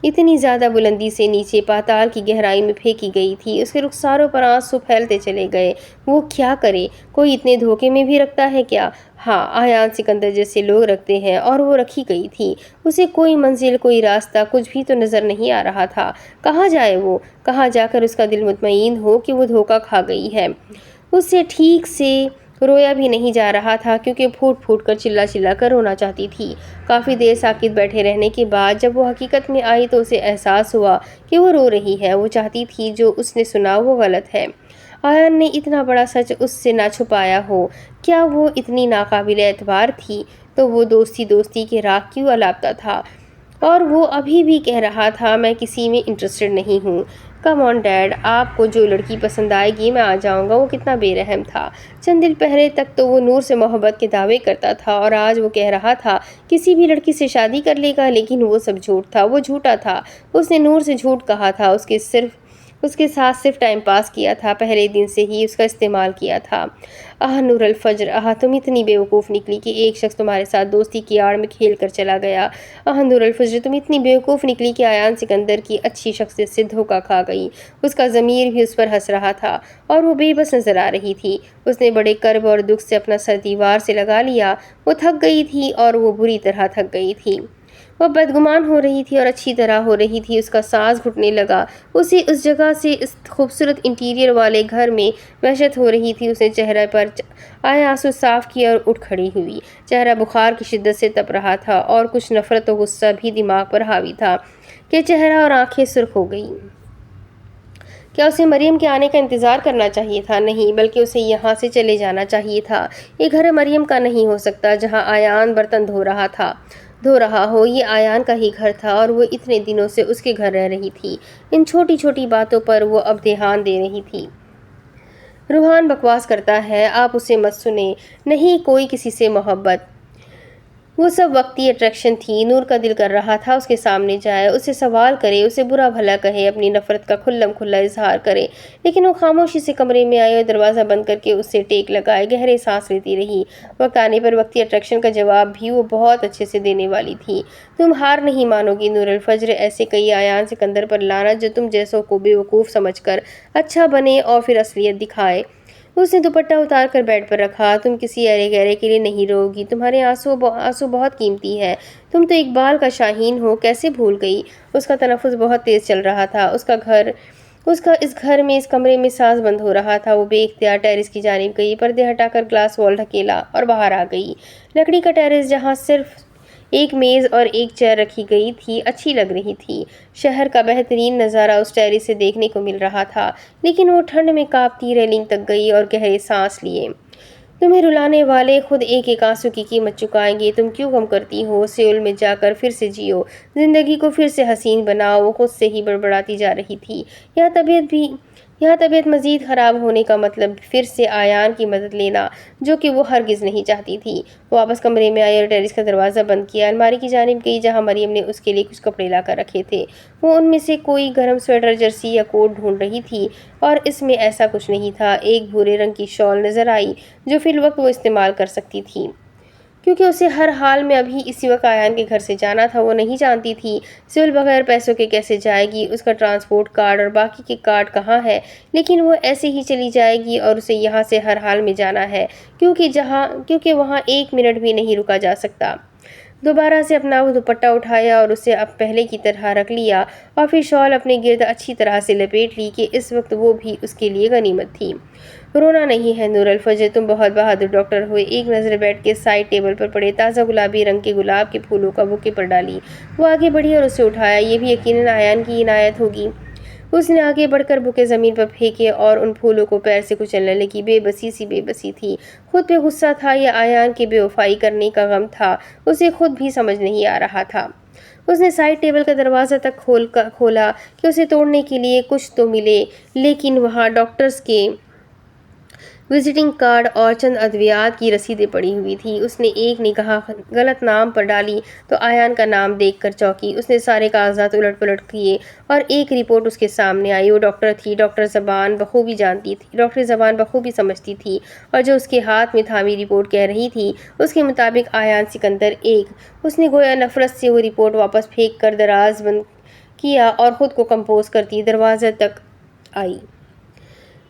اتنی زیادہ بلندی سے نیچے پاتال کی گہرائی میں پھینکی گئی تھی۔ اس کے رخساروں پر آنسو پھیلتے چلے گئے۔ وہ کیا کرے؟ کوئی اتنے دھوکے میں بھی رکھتا ہے کیا؟ ہاں، آیان سکندر جیسے لوگ رکھتے ہیں، اور وہ رکھی گئی تھی۔ اسے کوئی منزل، کوئی راستہ، کچھ بھی تو نظر نہیں آ رہا تھا۔ کہاں جائے وہ؟ کہاں جا کر اس کا دل مطمئن ہو کہ وہ دھوکہ کھا گئی ہے؟ اس سے ٹھیک سے رویا بھی نہیں جا رہا تھا کیونکہ پھوٹ پھوٹ کر چلا چلا کر رونا چاہتی تھی۔ کافی دیر ساکت بیٹھے رہنے کے بعد جب وہ حقیقت میں آئی تو اسے احساس ہوا کہ وہ رو رہی ہے۔ وہ چاہتی تھی جو اس نے سنا وہ غلط ہے۔ آیان نے اتنا بڑا سچ اس سے نہ چھپایا ہو۔ کیا وہ اتنی ناقابل اعتبار تھی؟ تو وہ دوستی دوستی کے راگ کیوں الاپتا تھا؟ اور وہ ابھی بھی کہہ رہا تھا میں کسی میں انٹرسٹڈ نہیں ہوں۔ کم آن ڈیڈ، آپ کو جو لڑکی پسند آئے گی میں آ جاؤں گا۔ وہ کتنا بے رحم تھا۔ چند دن پہلے تک تو وہ نور سے محبت کے دعوے کرتا تھا اور آج وہ کہہ رہا تھا کسی بھی لڑکی سے شادی کر لے گا، لیکن وہ سب جھوٹ تھا۔ وہ جھوٹا تھا۔ اس نے نور سے جھوٹ کہا تھا، اس کے ساتھ صرف ٹائم پاس کیا تھا، پہلے دن سے ہی اس کا استعمال کیا تھا۔ نور الفجر، تم اتنی بیوقوف نکلی کہ ایک شخص تمہارے ساتھ دوستی کی آڑ میں کھیل کر چلا گیا۔ نور الفجر، تم اتنی بیوقوف نکلی کہ آیان سکندر کی اچھی شخصیت سے دھوکہ کھا گئی۔ اس کا ضمیر بھی اس پر ہنس رہا تھا اور وہ بے بس نظر آ رہی تھی۔ اس نے بڑے کرب اور دکھ سے اپنا سر دیوار سے لگا لیا۔ وہ تھک گئی تھی اور وہ بری طرح تھک گئی تھی۔ وہ بدگمان ہو رہی تھی اور اچھی طرح ہو رہی تھی۔ اس کا سانس گھٹنے لگا۔ اسے اس جگہ سے، اس خوبصورت انٹیریئر والے گھر میں وحشت ہو رہی تھی۔ اس نے چہرے پر آئے آنسو صاف کیے اور اٹھ کھڑی ہوئی۔ چہرہ بخار کی شدت سے تپ رہا تھا اور کچھ نفرت و غصہ بھی دماغ پر حاوی تھا کہ چہرہ اور آنکھیں سرخ ہو گئیں۔ کیا اسے مریم کے آنے کا انتظار کرنا چاہیے تھا؟ نہیں، بلکہ اسے یہاں سے چلے جانا چاہیے تھا۔ یہ گھر مریم کا نہیں ہو سکتا جہاں آیان برتن دھو رہا ہو۔ یہ آیان کا ہی گھر تھا اور وہ اتنے دنوں سے اس کے گھر رہ رہی تھی۔ ان چھوٹی چھوٹی باتوں پر وہ اب دھیان دے رہی تھی۔ روحان بکواس کرتا ہے، آپ اسے مت سنیں۔ نہیں کوئی کسی سے محبت، وہ سب وقتی اٹریکشن تھی۔ نور کا دل کر رہا تھا اس کے سامنے جائے، اسے سوال کرے، اسے برا بھلا کہے، اپنی نفرت کا کھلم کھلا اظہار کرے، لیکن وہ خاموشی سے کمرے میں آئی اور دروازہ بند کر کے اس سے ٹیک لگائے گہرے سانس لیتی رہی۔ وقت آنے پر وقتی اٹریکشن کا جواب بھی وہ بہت اچھے سے دینے والی تھی۔ تم ہار نہیں مانو گی نور الفجر، ایسے کئی آیان سکندر پر لعنت جو تم جیسوں کو بے وقوف سمجھ کر اچھا بنے اور پھر اصلیت دکھائے۔ اس نے دوپٹہ اتار کر بیڈ پر رکھا۔ تم کسی ارے گہرے کے لیے نہیں رو گی، تمہارے آنسو بہت قیمتی ہے۔ تم تو اقبال کا شاہین ہو، کیسے بھول گئی؟ اس کا تنفس بہت تیز چل رہا تھا۔ اس اس گھر میں، اس کمرے میں سانس بند ہو رہا تھا۔ وہ بے اختیار ٹیرس کی جانب گئی، پردے ہٹا کر گلاس وال ڈھکیلا اور باہر آ گئی۔ لکڑی کا ٹیرس جہاں صرف ایک میز اور ایک چیئر رکھی گئی تھی اچھی لگ رہی تھی۔ شہر کا بہترین نظارہ اس ٹیرس سے دیکھنے کو مل رہا تھا، لیکن وہ ٹھنڈ میں کانپتی ریلنگ تک گئی اور گہرے سانس لیے۔ تمہیں رلانے والے خود ایک ایک آنسو کی قیمت چکائیں گے۔ تم کیوں غم کرتی ہو؟ سیول میں جا کر پھر سے جیو، زندگی کو پھر سے حسین بناؤ۔ وہ خود سے ہی بڑبڑاتی جا رہی تھی۔ یہاں طبیعت مزید خراب ہونے کا مطلب پھر سے آیان کی مدد لینا، جو کہ وہ ہرگز نہیں چاہتی تھی۔ وہ واپس کمرے میں آئی اور ٹیرس کا دروازہ بند کیا۔ الماری کی جانب گئی جہاں مریم نے اس کے لیے کچھ کپڑے لا کر رکھے تھے۔ وہ ان میں سے کوئی گرم سویٹر، جرسی یا کوٹ ڈھونڈ رہی تھی اور اس میں ایسا کچھ نہیں تھا۔ ایک بھورے رنگ کی شال نظر آئی جو فی الوقت وہ استعمال کر سکتی تھی، کیونکہ اسے ہر حال میں ابھی اسی وقت آیان کے گھر سے جانا تھا۔ وہ نہیں جانتی تھی سیول بغیر پیسوں کے کیسے جائے گی، اس کا ٹرانسپورٹ کارڈ اور باقی کے کارڈ کہاں ہے، لیکن وہ ایسے ہی چلی جائے گی اور اسے یہاں سے ہر حال میں جانا ہے کیونکہ وہاں ایک منٹ بھی نہیں رکا جا سکتا۔ دوبارہ سے اپنا وہ دوپٹہ اٹھایا اور اسے اب پہلے کی طرح رکھ لیا اور پھر شال اپنے گرد اچھی طرح سے لپیٹ لی کہ اس وقت وہ بھی اس کے لیے غنیمت تھی۔ رونا نہیں ہے نور الفجر، تم بہت بہادر ڈاکٹر ہوئے۔ ایک نظر بیٹھ کے سائڈ ٹیبل پر پڑے تازہ گلابی رنگ کے گلاب کے پھولوں کا بوکے پر ڈالی۔ وہ آگے بڑھی اور اسے اٹھایا۔ یہ بھی یقیناً آیان کی عنایت ہوگی۔ اس نے آگے بڑھ کر بوکے زمین پر پھینکے اور ان پھولوں کو پیر سے کچلنے لگی۔ بے بسی تھی۔ خود پہ غصہ تھا یا آیان کے بے وفائی کرنے کا غم تھا، اسے خود بھی سمجھ نہیں آ رہا تھا۔ اس نے سائڈ ٹیبل کا دروازہ تک کھولا کہ اسے توڑنے کے لیے کچھ تو ملے، لیکن وہاں ڈاکٹرز کے وزٹنگ کارڈ اور چند ادویات کی رسیدیں پڑی ہوئی تھیں۔ اس نے ایک نگاہ غلط نام پر ڈالی تو آیان کا نام دیکھ کر چونکی۔ اس نے سارے کاغذات الٹ پلٹ کیے اور ایک رپورٹ اس کے سامنے آئی۔ وہ ڈاکٹر تھی، ڈاکٹر زبان بخوبی سمجھتی تھی اور جو اس کے ہاتھ میں تھامی رپورٹ کہہ رہی تھی اس کے مطابق آیان سکندر ایک۔ اس نے گویا نفرت سے وہ رپورٹ واپس پھینک کر دراز بند کیا اور خود کو کمپوز کرتی دروازے تک آئی۔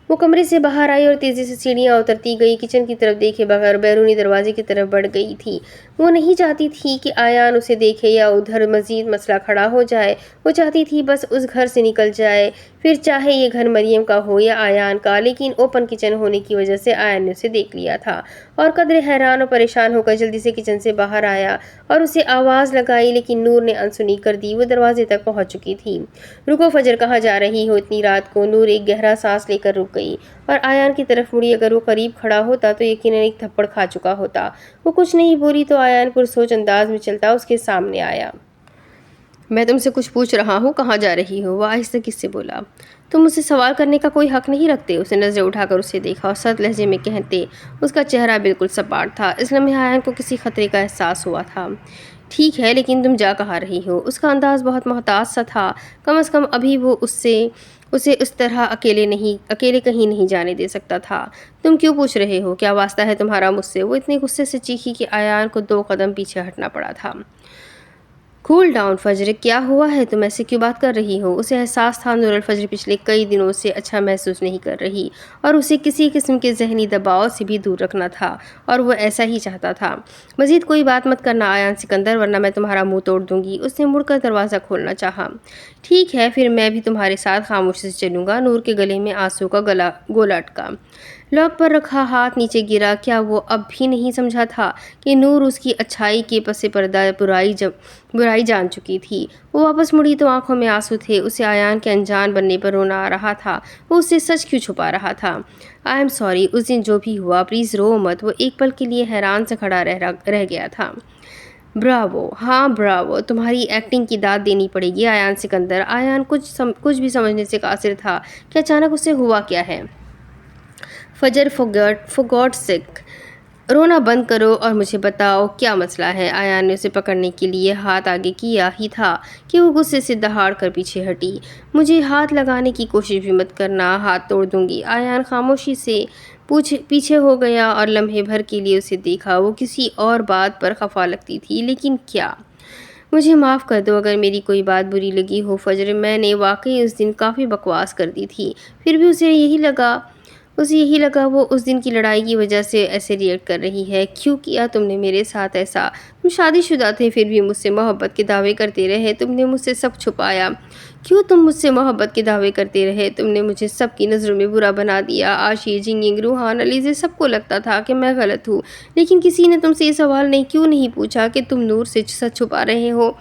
وہ کمرے سے باہر آئی اور تیزی سے سیڑھیاں اترتی گئی، کچن کی طرف دیکھے بغیر بیرونی دروازے کی طرف بڑھ گئی تھی۔ وہ نہیں چاہتی تھی کہ آیان اسے دیکھے یا ادھر مزید مسئلہ کھڑا ہو جائے۔ وہ چاہتی تھی بس اس گھر سے نکل جائے، پھر چاہے یہ گھر مریم کا ہو یا آیان کا۔ لیکن اوپن کچن ہونے کی وجہ سے آیان نے اسے دیکھ لیا تھا اور قدرے حیران اور پریشان ہو کر جلدی سے کچن سے باہر آیا اور اسے آواز لگائی، لیکن نور نے انسنی کر دی۔ وہ دروازے تک پہنچ چکی تھی۔ رکو فجر، کہاں جا رہی ہو اتنی رات کو؟ نور ایک گہرا سانس لے کر رک گئی اور آیان کی طرف مڑی۔ اگر وہ قریب کھڑا ہوتا تو یقیناً ایک تھپڑ کھا چکا ہوتا۔ وہ کچھ نہیں بولی تو آیان پرسوچ انداز میں چلتا اس کے سامنے آیا۔ میں تم سے کچھ پوچھ رہا ہوں، کہاں جا رہی ہو؟ وہ آہستگی سے بولا۔ تم مجھ سے سوال کرنے کا کوئی حق نہیں رکھتے۔ اس نے نظریں اٹھا کر اسے دیکھا اور سرد لہجے میں کہتے اس کا چہرہ بالکل سپاٹ تھا۔ اس لمحے آیان کو کسی خطرے کا احساس ہوا تھا۔ ٹھیک ہے، لیکن تم جا کہاں رہی ہو؟ اس کا انداز بہت محتاط سا تھا۔ کم از کم ابھی وہ اسے اس طرح اکیلے کہیں نہیں جانے دے سکتا تھا۔ تم کیوں پوچھ رہے ہو؟ کیا واسطہ ہے تمہارا مجھ سے؟ وہ اتنے غصے سے چیخی کہ آیان کو 2 قدم پیچھے ہٹنا پڑا تھا۔ کول ڈاؤن فجر، کیا ہوا ہے؟ تم ایسے کیوں بات کر رہی ہو؟ اسے احساس تھا نور الفجر پچھلے کئی دنوں سے اچھا محسوس نہیں کر رہی اور اسے کسی قسم کے ذہنی دباؤ سے بھی دور رکھنا تھا، اور وہ ایسا ہی چاہتا تھا۔ مزید کوئی بات مت کرنا آیان سکندر، ورنہ میں تمہارا منہ توڑ دوں گی۔ اس نے مڑ کر دروازہ کھولنا چاہا۔ ٹھیک ہے، پھر میں بھی تمہارے ساتھ خاموشی سے چلوں گا۔ نور کے گلے میں آنسو کا گولا اٹکا۔ لاک پر رکھا ہاتھ نیچے گرا۔ کیا وہ اب بھی نہیں سمجھا تھا کہ نور اس کی اچھائی کے پس پردہ برائی جان چکی تھی؟ وہ واپس مڑی تو آنکھوں میں آنسو تھے۔ اسے آیان کے انجان بننے پر رونا آ رہا تھا۔ وہ اس سے سچ کیوں چھپا رہا تھا؟ آئی ایم سوری، اس دن جو بھی ہوا، پلیز رو مت۔ وہ ایک پل کے لیے حیران سے کھڑا رہ گیا تھا۔ براوو، ہاں براوو، تمہاری ایکٹنگ کی داد دینی پڑے گی آیان سکندر۔ آیان کچھ بھی سمجھنے سے قاصر تھا کہ اچانک اسے ہوا کیا ہے۔ فجر، فور گاڈ سیک، رونا بند کرو اور مجھے بتاؤ کیا مسئلہ ہے۔ آیان نے اسے پکڑنے کے لیے ہاتھ آگے کیا ہی تھا کہ وہ غصے سے دہاڑ کر پیچھے ہٹی۔ مجھے ہاتھ لگانے کی کوشش بھی مت کرنا، ہاتھ توڑ دوں گی۔ آیان خاموشی سے پیچھے ہو گیا اور لمحے بھر کے لیے اسے دیکھا۔ وہ کسی اور بات پر خفا لگتی تھی، لیکن کیا؟ مجھے معاف کر دو اگر میری کوئی بات بری لگی ہو فجر، میں نے واقعی اس دن کافی بکواس کر دی تھی۔ پھر بھی اسے یہی لگا وہ اس دن کی لڑائی کی وجہ سے ایسے ریئیکٹ کر رہی ہے۔ کیوں کیا تم نے میرے ساتھ ایسا؟ تم شادی شدہ تھے، پھر بھی مجھ سے محبت کے دعوے کرتے رہے۔ تم نے مجھ سے سب چھپایا۔ کیوں تم مجھ سے محبت کے دعوے کرتے رہے؟ تم نے مجھے سب کی نظروں میں برا بنا دیا۔ عاشی، جنگنگ، روحان، علیزے، سب کو لگتا تھا کہ میں غلط ہوں، لیکن کسی نے تم سے یہ سوال کیوں نہیں پوچھا کہ تم نور سے سچ چھپا رہے ہو؟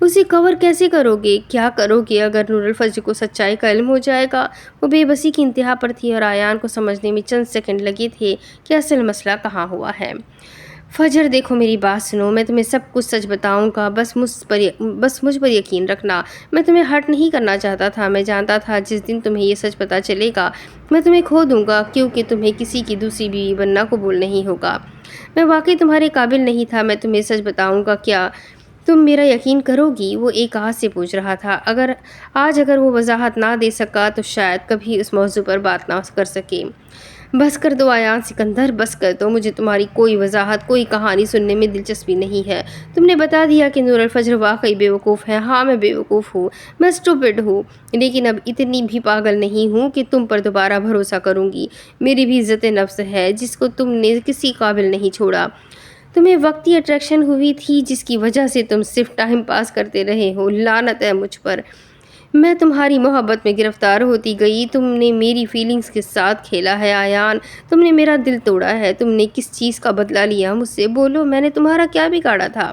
اسے کور کیسے کرو گے؟ کیا کرو گے اگر نور الفجر کو سچائی کا علم ہو جائے گا؟ وہ بے بسی کی انتہا پر تھی اور آیان کو سمجھنے میں چند سیکنڈ لگے تھے کہ اصل مسئلہ کہاں ہوا ہے۔ فجر، دیکھو میری بات سنو، میں تمہیں سب کچھ سچ بتاؤں گا، بس مجھ پر یقین رکھنا۔ میں تمہیں ہرٹ نہیں کرنا چاہتا تھا۔ میں جانتا تھا جس دن تمہیں یہ سچ پتہ چلے گا میں تمہیں کھو دوں گا، کیونکہ تمہیں کسی کی دوسری بیوی بننا قبول نہیں ہوگا۔ میں واقعی تمہارے قابل نہیں تھا۔ میں تمہیں سچ بتاؤں گا، کیا تم میرا یقین کرو گی؟ وہ ایک آہت سے پوچھ رہا تھا۔ اگر وہ وضاحت نہ دے سکا تو شاید کبھی اس موضوع پر بات نہ کر سکے۔ بس کر دو آیان سکندر، بس کر دو۔ مجھے تمہاری کوئی وضاحت، کوئی کہانی سننے میں دلچسپی نہیں ہے۔ تم نے بتا دیا کہ نور الفجر واقعی بیوقوف ہے۔ ہاں، میں بیوقوف ہوں، میں اسٹوپڈ ہوں، لیکن اب اتنی بھی پاگل نہیں ہوں کہ تم پر دوبارہ بھروسہ کروں گی۔ میری بھی عزت نفس ہے جس کو تم نے کسی قابل نہیں چھوڑا۔ تمہیں وقتی اٹریکشن ہوئی تھی جس کی وجہ سے تم صرف ٹائم پاس کرتے رہے ہو۔ لعنت ہے مجھ پر، میں تمہاری محبت میں گرفتار ہوتی گئی۔ تم نے میری فیلنگز کے ساتھ کھیلا ہے آیان، تم نے میرا دل توڑا ہے۔ تم نے کس چیز کا بدلہ لیا مجھ سے؟ بولو، میں نے تمہارا کیا بگاڑا تھا؟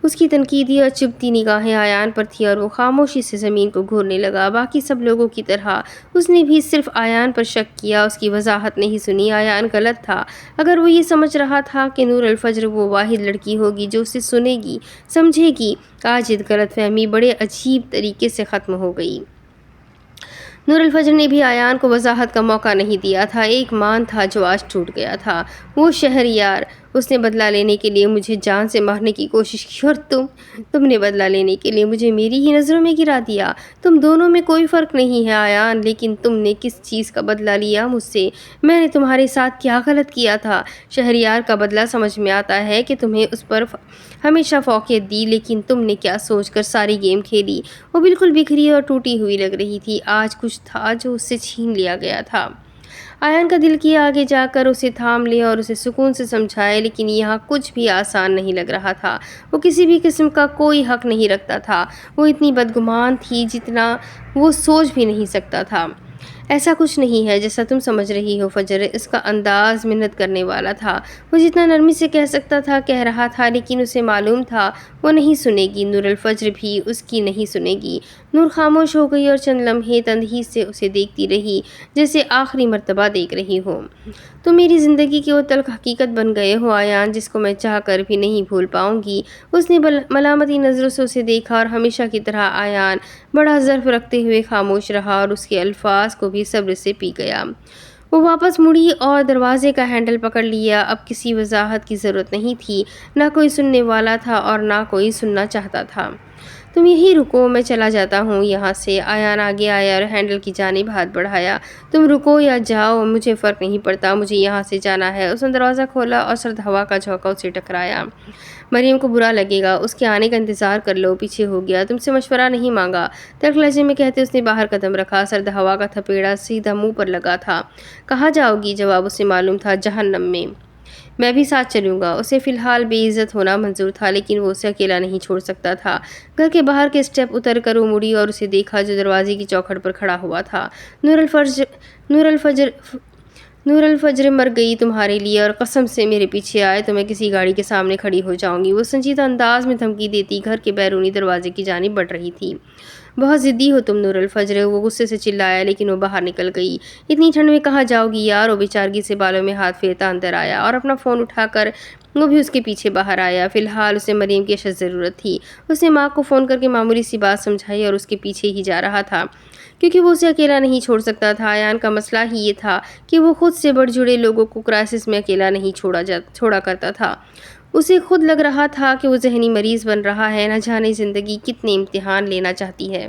اس کی تنقیدی اور چبھتی نگاہیں آیان پر تھی اور وہ خاموشی سے زمین کو گھورنے لگا۔ باقی سب لوگوں کی طرح اس نے بھی صرف آیان پر شک کیا، اس کی وضاحت نہیں سنی۔ آیان غلط تھا اگر وہ یہ سمجھ رہا تھا کہ نور الفجر وہ واحد لڑکی ہوگی جو اسے سنے گی، سمجھے گی۔ آج یہ غلط فہمی بڑے عجیب طریقے سے ختم ہو گئی۔ نور الفجر نے بھی آیان کو وضاحت کا موقع نہیں دیا تھا۔ ایک مان تھا جو آج ٹوٹ گیا تھا۔ وہ شہریار، اس نے بدلہ لینے کے لیے مجھے جان سے مارنے کی کوشش کی، اور تم نے بدلہ لینے کے لیے مجھے میری ہی نظروں میں گرا دیا۔ تم دونوں میں کوئی فرق نہیں ہے آیان، لیکن تم نے کس چیز کا بدلہ لیا مجھ سے؟ میں نے تمہارے ساتھ کیا غلط کیا تھا؟ شہریار کا بدلہ سمجھ میں آتا ہے کہ تمہیں اس پر ہمیشہ فوقیت دی، لیکن تم نے کیا سوچ کر ساری گیم کھیلی؟ وہ بالکل بکھری اور ٹوٹی ہوئی لگ رہی تھی۔ آج کچھ تھا جو اس سے چھین لیا گیا تھا۔ آیان کا دل کیا آگے جا کر اسے تھام لے اور اسے سکون سے سمجھائے، لیکن یہاں کچھ بھی آسان نہیں لگ رہا تھا۔ وہ کسی بھی قسم کا کوئی حق نہیں رکھتا تھا، وہ اتنی بدگمان تھی جتنا وہ سوچ بھی نہیں سکتا تھا۔ ایسا کچھ نہیں ہے جیسا تم سمجھ رہی ہو فجر۔ اس کا انداز منت کرنے والا تھا۔ وہ جتنا نرمی سے کہہ سکتا تھا کہہ رہا تھا، لیکن اسے معلوم تھا وہ نہیں سنے گی، نور الفجر بھی اس کی نہیں سنے گی۔ نور خاموش ہو گئی اور چند لمحے تندہی سے اسے دیکھتی رہی، جیسے آخری مرتبہ دیکھ رہی ہو۔ تم میری زندگی کی وہ تلخ حقیقت بن گئے ہو آیان، جس کو میں چاہ کر بھی نہیں بھول پاؤں گی۔ اس نے ملامتی نظروں سے اسے دیکھا اور ہمیشہ کی طرح آیان بڑا ظرف رکھتے ہوئے خاموش رہا اور اس کے الفاظ کو بھی صبر سے پی گیا۔ وہ واپس مڑی اور دروازے کا ہینڈل پکڑ لیا۔ اب کسی وضاحت کی ضرورت نہیں تھی، نہ کوئی سننے والا تھا اور نہ کوئی سننا چاہتا تھا۔ تم یہی رکو، میں چلا جاتا ہوں یہاں سے۔ آیان آگے آیا اور ہینڈل کی جانب ہاتھ بڑھایا۔ تم رکو یا جاؤ، مجھے فرق نہیں پڑتا، مجھے یہاں سے جانا ہے۔ اس نے دروازہ کھولا اور سرد ہوا کا جھونکا اسے ٹکرایا۔ مریم کو برا لگے گا، اس کے آنے کا انتظار کر لو، پیچھے ہو گیا، تم سے مشورہ نہیں مانگا، تلخ لہجے میں کہتے اس نے باہر قدم رکھا۔ سرد ہوا کا تھپیڑا سیدھا منہ پر لگا تھا۔ کہاں جاؤ گی؟ جواب اسے معلوم تھا، جہنم میں۔ میں بھی ساتھ چلوں گا۔ اسے فی الحال بے عزت ہونا منظور تھا، لیکن وہ اسے اکیلا نہیں چھوڑ سکتا تھا۔ گھر کے باہر کے اسٹیپ اتر کر وہ مڑی اور اسے دیکھا جو دروازے کی چوکھٹ پر کھڑا ہوا تھا۔ نور الفجر مر گئی تمہارے لیے، اور قسم سے میرے پیچھے آئے تو میں کسی گاڑی کے سامنے کھڑی ہو جاؤں گی۔ وہ سنجیدہ انداز میں دھمکی دیتی گھر کے بیرونی دروازے کی جانب بڑھ رہی تھی۔ بہت ضدی ہو تم نور الفجر، وہ غصے سے چلایا، لیکن وہ باہر نکل گئی۔ اتنی ٹھنڈ میں کہاں جاؤ گی یار؟ وہ بیچارگی سے بالوں میں ہاتھ پھیرتا اندر آیا اور اپنا فون اٹھا کر وہ بھی اس کے پیچھے باہر آیا۔ فی الحال اسے مریم کی اشد ضرورت تھی۔ اس نے ماں کو فون کر کے معمولی سی بات سمجھائی اور اس کے پیچھے ہی جا رہا تھا، کیونکہ وہ اسے اکیلا نہیں چھوڑ سکتا تھا۔ آیان کا مسئلہ ہی یہ تھا کہ وہ خود سے بڑھ جڑے لوگوں کو کرائسس میں اکیلا نہیں چھوڑا کرتا تھا۔ اسے خود لگ رہا تھا کہ وہ ذہنی مریض بن رہا ہے، نہ جانے زندگی کتنے امتحان لینا چاہتی ہے۔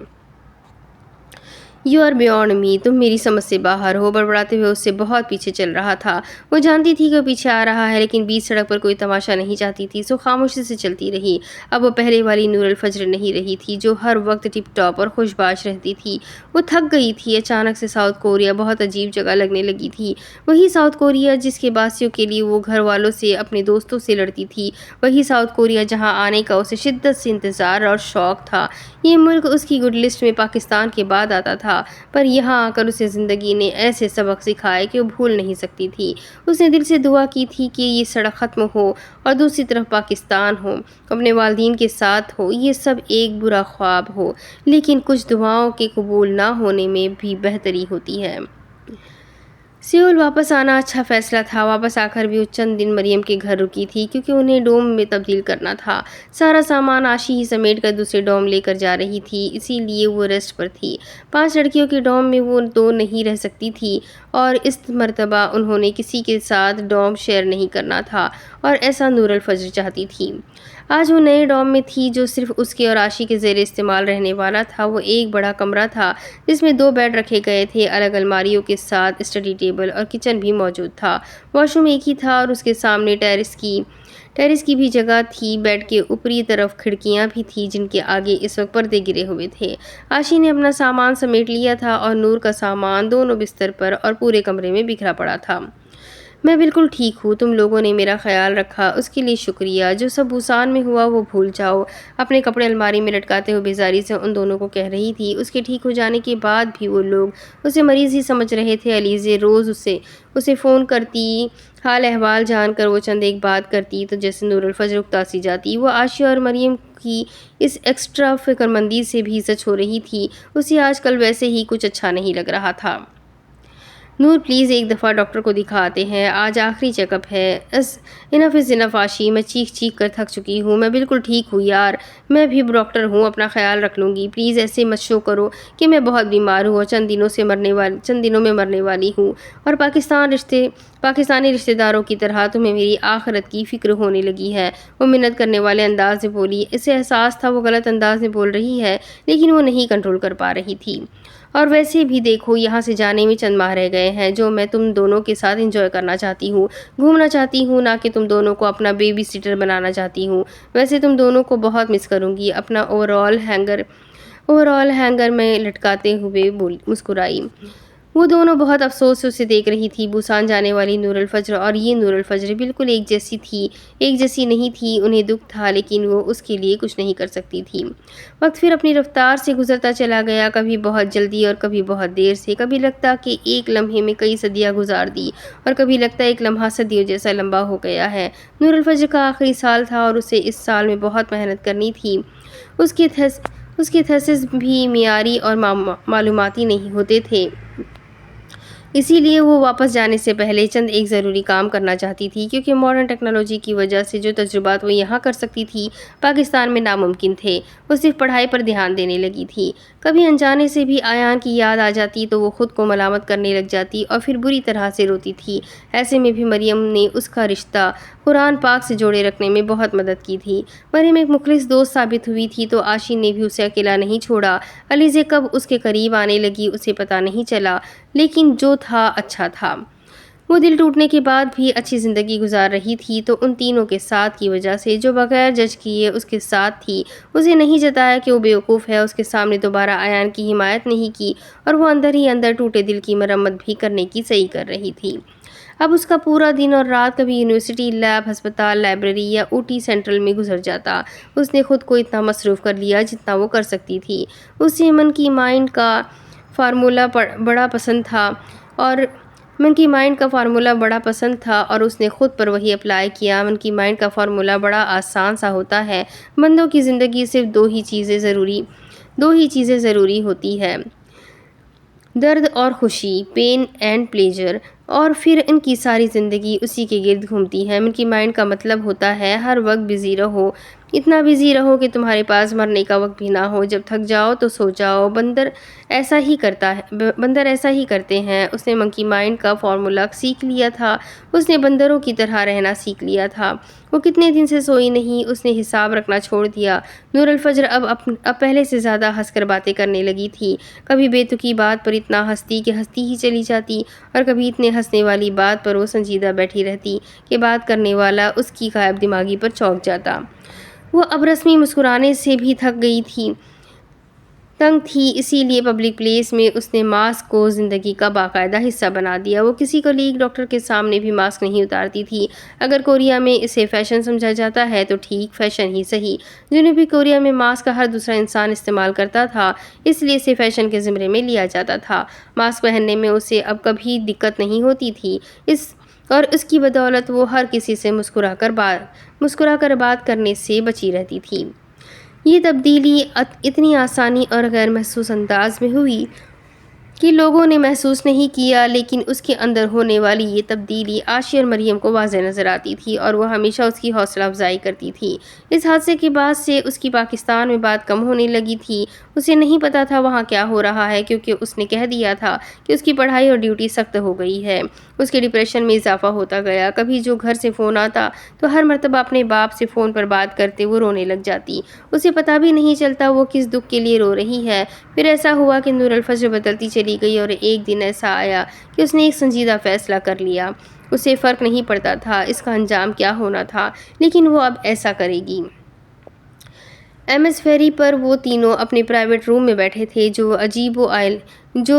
یو آر بیونڈ می، تم میری سمجھ سے باہر ہو۔ بڑبڑاتے ہوئے اس سے بہت پیچھے چل رہا تھا۔ وہ جانتی تھی کہ وہ پیچھے آ رہا ہے، لیکن بیچ سڑک پر کوئی تماشا نہیں چاہتی تھی، سو خاموشی سے چلتی رہی۔ اب وہ پہلے والی نور الفجر نہیں رہی تھی جو ہر وقت ٹپ ٹاپ اور خوش باش رہتی تھی۔ وہ تھک گئی تھی۔ اچانک سے ساؤتھ کوریا بہت عجیب جگہ لگنے لگی تھی۔ وہی ساؤتھ کوریا جس کے باسیوں کے لیے وہ گھر والوں سے، اپنے دوستوں سے لڑتی تھی۔ وہی ساؤتھ کوریا جہاں آنے کا اسے شدت سے انتظار اور شوق تھا۔ یہ ملک اس کی گڈ لسٹ میں پاکستان کے بعد آتا تھا، پر یہاں آ کر اسے زندگی نے ایسے سبق سکھائے کہ وہ بھول نہیں سکتی تھی۔ اس نے دل سے دعا کی تھی کہ یہ سڑک ختم ہو اور دوسری طرف پاکستان ہو، اپنے والدین کے ساتھ ہو، یہ سب ایک برا خواب ہو، لیکن کچھ دعاؤں کے قبول نہ ہونے میں بھی بہتری ہوتی ہے۔ سیول واپس آنا اچھا فیصلہ تھا۔ واپس آ کر بھی وہ چند دن مریم کے گھر رکی تھی، کیونکہ انہیں ڈوم میں تبدیل کرنا تھا۔ سارا سامان آشی ہی سمیٹ کر دوسرے ڈوم لے کر جا رہی تھی، اسی لیے وہ ریسٹ پر تھی۔ 5 لڑکیوں کے ڈوم میں وہ 2 نہیں رہ سکتی تھی، اور اس مرتبہ انہوں نے کسی کے ساتھ ڈوم شیئر نہیں کرنا تھا، اور ایسا نور الفجر چاہتی تھی۔ آج وہ نئے ڈوم میں تھی جو صرف اس کے اور عاشی کے زیر استعمال رہنے والا تھا۔ وہ ایک بڑا کمرہ تھا جس میں 2 بیڈ رکھے گئے تھے، الگ الماریوں کے ساتھ اسٹڈی ٹیبل اور کچن بھی موجود تھا۔ واش روم ایک ہی تھا اور اس کے سامنے ٹیرس کی بھی جگہ تھی۔ بیڈ کے اوپری طرف کھڑکیاں بھی تھیں جن کے آگے اس وقت پردے گرے ہوئے تھے۔ عاشی نے اپنا سامان سمیٹ لیا تھا اور نور کا سامان دونوں بستر پر اور پورے کمرے میں بکھرا پڑا تھا۔ میں بالکل ٹھیک ہوں، تم لوگوں نے میرا خیال رکھا، اس کے لیے شکریہ۔ جو سب بھوسان میں ہوا وہ بھول جاؤ، اپنے کپڑے الماری میں لٹکاتے ہوئے بیزاری سے ان دونوں کو کہہ رہی تھی۔ اس کے ٹھیک ہو جانے کے بعد بھی وہ لوگ اسے مریض ہی سمجھ رہے تھے۔ علیزے روز اسے فون کرتی، حال احوال جان کر وہ چند ایک بات کرتی تو جیسے نور الفجر اکتا سی جاتی۔ وہ عاشی اور مریم کی اس ایکسٹرا فکرمندی سے بھی سچ ہو رہی تھی، اسے آج کل ویسے ہی کچھ اچھا نہیں لگ رہا تھا۔ نور پلیز ایک دفعہ ڈاکٹر کو دکھاتے ہیں، آج آخری چیک اپ ہے۔ انف از انف عاشی، میں چیخ کر تھک چکی ہوں، میں بالکل ٹھیک ہوں یار، میں بھی ڈاکٹر ہوں، اپنا خیال رکھ لوں گی، پلیز ایسے مت شو کرو کہ میں بہت بیمار ہوں اور چند دنوں میں مرنے والی ہوں، اور پاکستانی رشتہ داروں کی طرح تمہیں میری آخرت کی فکر ہونے لگی ہے۔ وہ منت کرنے والے انداز میں بولی۔ اسے احساس تھا وہ غلط انداز میں بول رہی ہے، لیکن وہ نہیں کنٹرول کر پا رہی تھی۔ اور ویسے بھی دیکھو، یہاں سے جانے میں چند ماہ رہ گئے ہیں جو میں تم دونوں کے ساتھ انجوائے کرنا چاہتی ہوں، گھومنا چاہتی ہوں، نہ کہ تم دونوں کو اپنا بیبی سیٹر بنانا چاہتی ہوں۔ ویسے تم دونوں کو بہت مس کروں گی۔ اپنا اوور آل ہینگر میں لٹکاتے ہوئے مسکرائی۔ وہ دونوں بہت افسوس سے اسے دیکھ رہی تھی۔ بوسان جانے والی نور الفجر اور یہ نور الفجر بالکل ایک جیسی تھی، ایک جیسی نہیں تھی۔ انہیں دکھ تھا لیکن وہ اس کے لیے کچھ نہیں کر سکتی تھی۔ وقت پھر اپنی رفتار سے گزرتا چلا گیا، کبھی بہت جلدی اور کبھی بہت دیر سے۔ کبھی لگتا کہ ایک لمحے میں کئی صدیاں گزار دی اور کبھی لگتا ایک لمحہ صدیوں جیسا لمبا ہو گیا ہے۔ نور الفجر کا آخری سال تھا اور اسے اس سال میں بہت محنت کرنی تھی۔ اس کے تھیسس بھی معیاری اور معلوماتی نہیں ہوتے تھے، اسی لیے وہ واپس جانے سے پہلے چند ایک ضروری کام کرنا چاہتی تھی، کیونکہ ماڈرن ٹیکنالوجی کی وجہ سے جو تجربات وہ یہاں کر سکتی تھی پاکستان میں ناممکن تھے۔ وہ صرف پڑھائی پر دھیان دینے لگی تھی۔ کبھی انجانے سے بھی آیان کی یاد آ جاتی تو وہ خود کو ملامت کرنے لگ جاتی اور پھر بری طرح سے روتی تھی۔ ایسے میں بھی مریم نے اس کا رشتہ قرآن پاک سے جوڑے رکھنے میں بہت مدد کی تھی۔ مریم ایک مخلص دوست ثابت ہوئی تھی تو آشین نے بھی اسے اکیلا نہیں چھوڑا۔ علیزے کب اس کے قریب آنے لگی اسے پتہ نہیں چلا، لیکن جو تھا اچھا تھا۔ وہ دل ٹوٹنے کے بعد بھی اچھی زندگی گزار رہی تھی تو ان تینوں کے ساتھ کی وجہ سے جو بغیر جج کیے اس کے ساتھ تھی۔ اسے نہیں جتایا کہ وہ بیوقوف ہے، اس کے سامنے دوبارہ آیان کی حمایت نہیں کی اور وہ اندر ہی اندر ٹوٹے دل کی مرمت بھی کرنے کی صحیح کر رہی تھی۔ اب اس کا پورا دن اور رات کبھی یونیورسٹی، لیب، ہسپتال، لائبریری یا اوٹی سینٹرل میں گزر جاتا۔ اس نے خود کو اتنا مصروف کر لیا جتنا وہ کر سکتی تھی۔ اسے منکی مائنڈ کا فارمولا بڑا پسند تھا اور اس نے خود پر وہی اپلائی کیا۔ منکی مائنڈ کا فارمولا بڑا آسان سا ہوتا ہے۔ بندوں کی زندگی صرف دو ہی چیزیں ضروری ہوتی ہے، درد اور خوشی، پین اینڈ پلیجر، اور پھر ان کی ساری زندگی اسی کے گرد گھومتی ہے۔ منکی مائنڈ کا مطلب ہوتا ہے ہر وقت بزی رہو، اتنا بزی رہو کہ تمہارے پاس مرنے کا وقت بھی نہ ہو۔ جب تھک جاؤ تو سو جاؤ۔ بندر ایسا ہی کرتے ہیں۔ اس نے منکی مائنڈ کا فارمولا سیکھ لیا تھا۔ اس نے بندروں کی طرح رہنا سیکھ لیا تھا۔ وہ کتنے دن سے سوئی نہیں، اس نے حساب رکھنا چھوڑ دیا۔ نور الفجر اب پہلے سے زیادہ ہنس کر باتیں کرنے لگی تھی۔ کبھی بے تکی بات پر اتنا ہنستی کہ ہنستی ہی چلی جاتی اور کبھی اتنے ہنسنے والی بات پر وہ سنجیدہ بیٹھی رہتی کہ بات کرنے والا اس کی غائب دماغی پر چونک جاتا۔ وہ اب رسمی مسکرانے سے بھی تنگ تھی، اسی لیے پبلک پلیس میں اس نے ماسک کو زندگی کا باقاعدہ حصہ بنا دیا۔ وہ کسی کولیگ ڈاکٹر کے سامنے بھی ماسک نہیں اتارتی تھی۔ اگر کوریا میں اسے فیشن سمجھا جاتا ہے تو ٹھیک، فیشن ہی صحیح۔ جنوبی کوریا میں ماسک کا ہر دوسرا انسان استعمال کرتا تھا، اس لیے اسے فیشن کے زمرے میں لیا جاتا تھا۔ ماسک پہننے میں اسے اب کبھی دقت نہیں ہوتی تھی اور اس کی بدولت وہ ہر کسی سے مسکرا کر بات کرنے سے بچی رہتی تھی۔ یہ تبدیلی اتنی آسانی اور غیر محسوس انداز میں ہوئی کہ لوگوں نے محسوس نہیں کیا، لیکن اس کے اندر ہونے والی یہ تبدیلی عاشی اور مریم کو واضح نظر آتی تھی اور وہ ہمیشہ اس کی حوصلہ افزائی کرتی تھی۔ اس حادثے کے بعد سے اس کی پاکستان میں بات کم ہونے لگی تھی۔ اسے نہیں پتا تھا وہاں کیا ہو رہا ہے، کیونکہ اس نے کہہ دیا تھا کہ اس کی پڑھائی اور ڈیوٹی سخت ہو گئی ہے۔ اس کے ڈپریشن میں اضافہ ہوتا گیا۔ کبھی جو گھر سے فون آتا تو ہر مرتبہ اپنے باپ سے فون پر بات کرتے وہ رونے لگ جاتی۔ اسے پتہ بھی نہیں چلتا وہ کس دکھ کے لیے رو رہی ہے۔ پھر ایسا ہوا کہ نور الفجر بدلتی چلی گئی اور ایک دن ایسا آیا کہ اس نے ایک سنجیدہ فیصلہ کر لیا۔ اسے فرق نہیں پڑتا تھا اس کا انجام کیا ہونا تھا، لیکن وہ اب ایسا کرے گی۔ ایم ایس فیری پر وہ تینوں اپنے پرائیویٹ روم میں بیٹھے تھے جو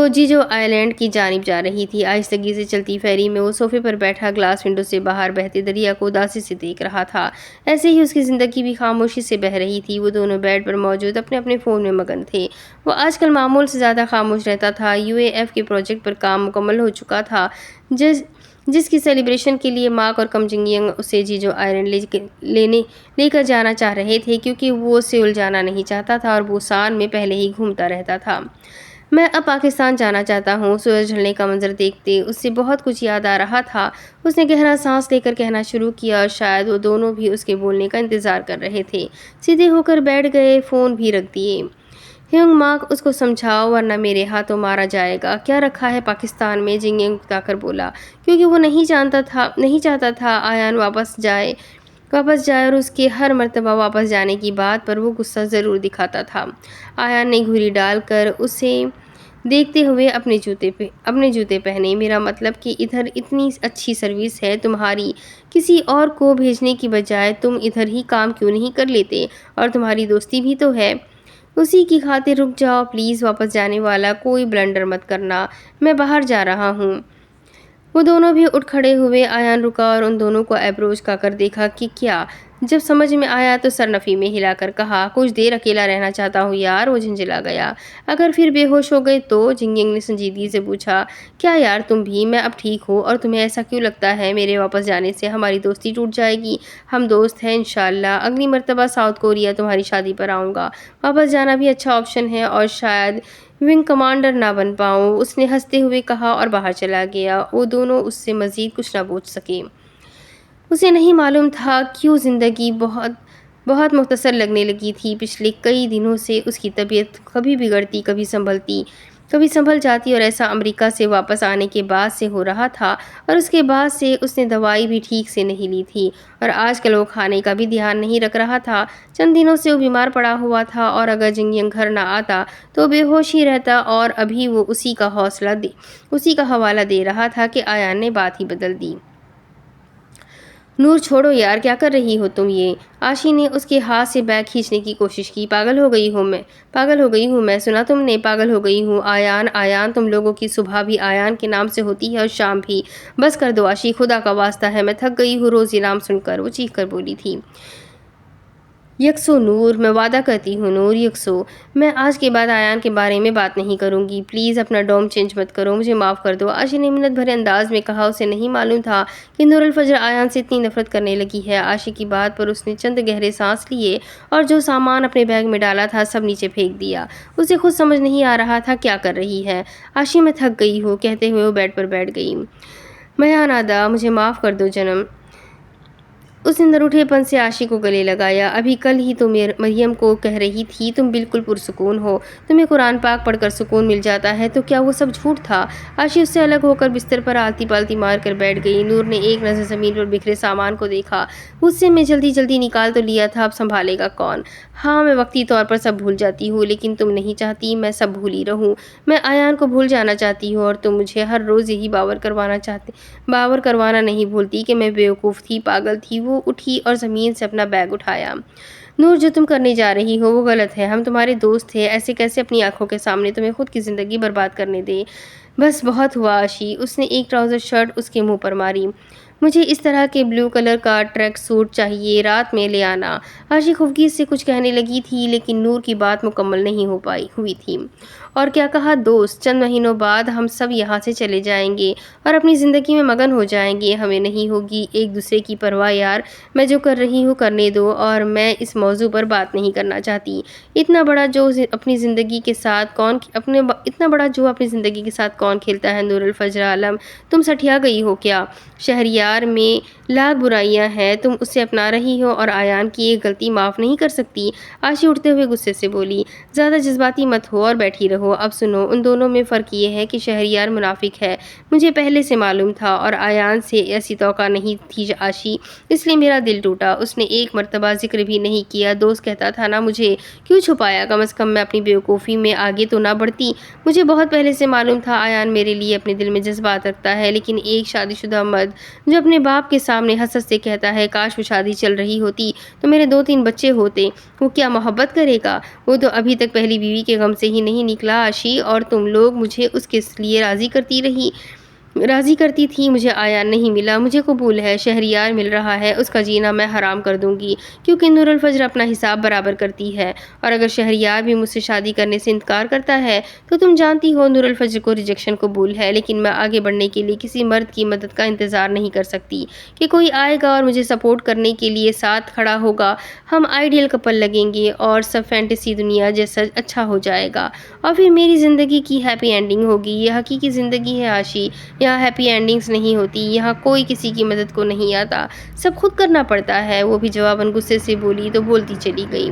جیجو آئی لینڈ کی جانب جا رہی تھی۔ آہستگی سے چلتی فیری میں وہ صوفے پر بیٹھا گلاس ونڈو سے باہر بہتے دریا کو اداسی سے دیکھ رہا تھا۔ ایسے ہی اس کی زندگی بھی خاموشی سے بہہ رہی تھی۔ وہ دونوں بیڈ پر موجود اپنے اپنے فون میں مگن تھے۔ وہ آج کل معمول سے زیادہ خاموش رہتا تھا۔ یو اے ایف کے پروجیکٹ پر کام مکمل ہو چکا تھا جس کی سیلیبریشن کے لیے مارک اور کم جنگ ینگ اسے جیجو آئی لینڈ لے کر جانا چاہ رہے تھے، کیونکہ وہ سیول جانا نہیں چاہتا تھا اور بوسان میں پہلے ہی گھومتا رہتا تھا۔ میں اب پاکستان جانا چاہتا ہوں۔ سورج ڈھلنے کا منظر دیکھتے اس سے بہت کچھ یاد آ رہا تھا۔ اس نے گہرا سانس لے کر کہنا شروع کیا اور شاید وہ دونوں بھی اس کے بولنے کا انتظار کر رہے تھے۔ سیدھے ہو کر بیٹھ گئے، فون بھی رکھ دیے۔ ہیونگ مارک اس کو سمجھاؤ ورنہ میرے ہاتھوں مارا جائے گا۔ کیا رکھا ہے پاکستان میں؟ جنگ ینگ بتا کر بولا، کیونکہ وہ نہیں چاہتا تھا آیان واپس جائے اور اس کے ہر مرتبہ واپس جانے کی بات پر وہ غصہ ضرور دکھاتا تھا۔ آیان نے گھوری ڈال کر اسے دیکھتے ہوئے اپنے جوتے پہنے۔ میرا مطلب کہ ادھر اتنی اچھی سروس ہے تمہاری، کسی اور کو بھیجنے کی بجائے تم ادھر ہی کام کیوں نہیں کر لیتے؟ اور تمہاری دوستی بھی تو ہے۔ اسی کی خاطر رک جاؤ پلیز، واپس جانے والا کوئی بلنڈر مت کرنا، میں باہر جا رہا ہوں۔ وہ دونوں بھی اٹھ کھڑے ہوئے۔ آیان رکا اور ان دونوں کو اپروچ کر دیکھا کہ کیا۔ جب سمجھ میں آیا تو سر نفی میں ہلا کر کہا، کچھ دیر اکیلا رہنا چاہتا ہوں یار۔ وہ جھنجھلا گیا۔ اگر پھر بے ہوش ہو گئے تو؟ جنگ ینگ نے سنجیدگی سے پوچھا۔ کیا یار تم بھی؟ میں اب ٹھیک ہوں اور تمہیں ایسا کیوں لگتا ہے میرے واپس جانے سے ہماری دوستی ٹوٹ جائے گی؟ ہم دوست ہیں انشاءاللہ۔ اگلی مرتبہ ساؤتھ کوریا تمہاری شادی پر آؤں گا۔ واپس جانا بھی اچھا آپشن ہے اور شاید ونگ کمانڈر نہ بن پاؤں، اس نے ہنستے ہوئے کہا اور باہر چلا گیا۔ وہ دونوں اس سے مزید کچھ نہ پوچھ سکے۔ اسے نہیں معلوم تھا کیوں زندگی بہت مختصر لگنے لگی تھی۔ پچھلے کئی دنوں سے اس کی طبیعت کبھی بگڑتی، کبھی سنبھل جاتی، اور ایسا امریکہ سے واپس آنے کے بعد سے ہو رہا تھا، اور اس کے بعد سے اس نے دوائی بھی ٹھیک سے نہیں لی تھی، اور آج کل وہ کھانے کا بھی دھیان نہیں رکھ رہا تھا۔ چند دنوں سے وہ بیمار پڑا ہوا تھا، اور اگر جنگ ینگ گھر نہ آتا تو بے ہوش ہی رہتا، اور ابھی وہ اسی کا حوالہ دے رہا تھا کہ آیان نے بات ہی بدل دی۔ نور چھوڑو یار، کیا کر رہی ہو تم یہ؟ آشی نے اس کے ہاتھ سے بیگ کھینچنے کی کوشش کی۔ پاگل ہو گئی ہوں میں، سنا تم نے؟ پاگل ہو گئی ہوں۔ آیان تم لوگوں کی صبح بھی آیان کے نام سے ہوتی ہے اور شام بھی۔ بس کر دو آشی، خدا کا واسطہ ہے، میں تھک گئی ہوں روز یہ نام سن کر، وہ چیخ کر بولی تھی۔ یکسو نور، میں وعدہ کرتی ہوں نور، یکسو، میں آج کے بعد آیان کے بارے میں بات نہیں کروں گی۔ پلیز اپنا ڈوم چینج مت کرو، مجھے معاف کر دو، آشی نے منت بھرے انداز میں کہا۔ اسے نہیں معلوم تھا کہ نور الفجر آیان سے اتنی نفرت کرنے لگی ہے۔ آشی کی بات پر اس نے چند گہرے سانس لیے اور جو سامان اپنے بیگ میں ڈالا تھا سب نیچے پھینک دیا۔ اسے خود سمجھ نہیں آ رہا تھا کیا کر رہی ہے۔ آشی میں تھک گئی ہوں، کہتے ہوئے وہ بیڈ پر بیٹھ گئی۔ میاں نادا، مجھے معاف کر دو جنم۔ اس نے نروٹھے پن سے آشی کو گلے لگایا۔ ابھی کل ہی تو مریم کو کہہ رہی تھی تم بالکل پرسکون ہو، تمہیں قرآن پاک پڑھ کر سکون مل جاتا ہے، تو کیا وہ سب جھوٹ تھا؟ آشی اس سے الگ ہو کر بستر پر آلتی پالتی مار کر بیٹھ گئی۔ نور نے ایک نظر زمین پر بکھرے سامان کو دیکھا۔ غصے میں جلدی نکال تو لیا تھا، اب سنبھالے گا کون؟ ہاں میں وقتی طور پر سب بھول جاتی ہوں، لیکن تم نہیں چاہتی میں سب بھولی رہوں۔ میں آیان کو بھول جانا چاہتی ہوں، اور تم مجھے ہر روز یہی باور کروانا نہیں بھولتی کہ میں بیوقوف تھی، پاگل تھی۔ وہ اٹھی اور زمین سے اپنا بیگ اٹھایا۔ نور، جو تم کرنے جا رہی ہو وہ غلط ہے، ہم تمہارے دوست تھے، ایسے کیسے اپنی آنکھوں کے سامنے تمہیں خود کی زندگی برباد کرنے دے؟ بس بہت ہوا آشی۔ اس نے ایک ٹراؤزر شرٹ اس کے منہ پر ماری۔ مجھے اس طرح کے بلو کلر کا ٹریک سوٹ چاہیے، رات میں لے آنا۔ آشی خفگی سے کچھ کہنے لگی تھی لیکن نور کی بات مکمل نہیں ہوئی تھی۔ اور کیا کہا دوست؟ چند مہینوں بعد ہم سب یہاں سے چلے جائیں گے اور اپنی زندگی میں مگن ہو جائیں گے، ہمیں نہیں ہوگی ایک دوسرے کی پرواہ یار۔ میں جو کر رہی ہوں کرنے دو، اور میں اس موضوع پر بات نہیں کرنا چاہتی۔ اتنا بڑا جو اپنی زندگی کے ساتھ کون کھیلتا ہے؟ نور الفجر عالم، تم سٹھیا گئی ہو کیا؟ شہریار میں لاکھ برائیاں ہیں، تم اسے اپنا رہی ہو اور آیان کی ایک غلطی معاف نہیں کر سکتی؟ آشی اٹھتے ہوئے غصے سے بولی۔ زیادہ جذباتی مت ہو اور بیٹھی رہو۔ اب سنو، ان دونوں میں فرق یہ ہے کہ شہریار منافق ہے، مجھے پہلے سے معلوم تھا، اور آیان سے ایسی توقع نہیں تھی آشی، اس لیے میرا دل ٹوٹا۔ اس نے ایک مرتبہ ذکر بھی نہیں کیا، دوست کہتا تھا نا، مجھے کیوں چھپایا؟ کم از کم میں اپنی بیوقوفی میں آگے تو نہ بڑھتی۔ مجھے بہت پہلے سے معلوم تھا آیان میرے لیے اپنے دل میں جذبات رکھتا ہے، لیکن ایک شادی شدہ مرد جو اپنے باپ کے سامنے حسرت سے کہتا ہے کاش وہ شادی چل رہی ہوتی تو میرے 2-3 بچے ہوتے، وہ کیا محبت کرے گا؟ وہ تو ابھی تک پہلی بیوی کے غم سے ہی نہیں نکلا آشی، اور تم لوگ مجھے اس کے لیے راضی کرتی تھی۔ مجھے آیان نہیں ملا، مجھے قبول ہے، شہریار مل رہا ہے، اس کا جینا میں حرام کر دوں گی، کیونکہ نور الفجر اپنا حساب برابر کرتی ہے، اور اگر شہریار بھی مجھ سے شادی کرنے سے انکار کرتا ہے تو تم جانتی ہو نور الفجر کو ریجیکشن قبول ہے، لیکن میں آگے بڑھنے کے لیے کسی مرد کی مدد کا انتظار نہیں کر سکتی کہ کوئی آئے گا اور مجھے سپورٹ کرنے کے لیے ساتھ کھڑا ہوگا، ہم آئیڈیل کپل لگیں گے اور سب فینٹیسی دنیا جیسا اچھا ہو جائے گا، اور پھر میری زندگی کی ہیپی اینڈنگ ہوگی۔ یہ حقیقی زندگی ہے آشی، یہاں ہیپی اینڈنگز نہیں ہوتی، یہاں کوئی کسی کی مدد کو نہیں آتا، سب خود کرنا پڑتا ہے۔ وہ بھی جواباً غصے سے بولی تو بولتی چلی گئی۔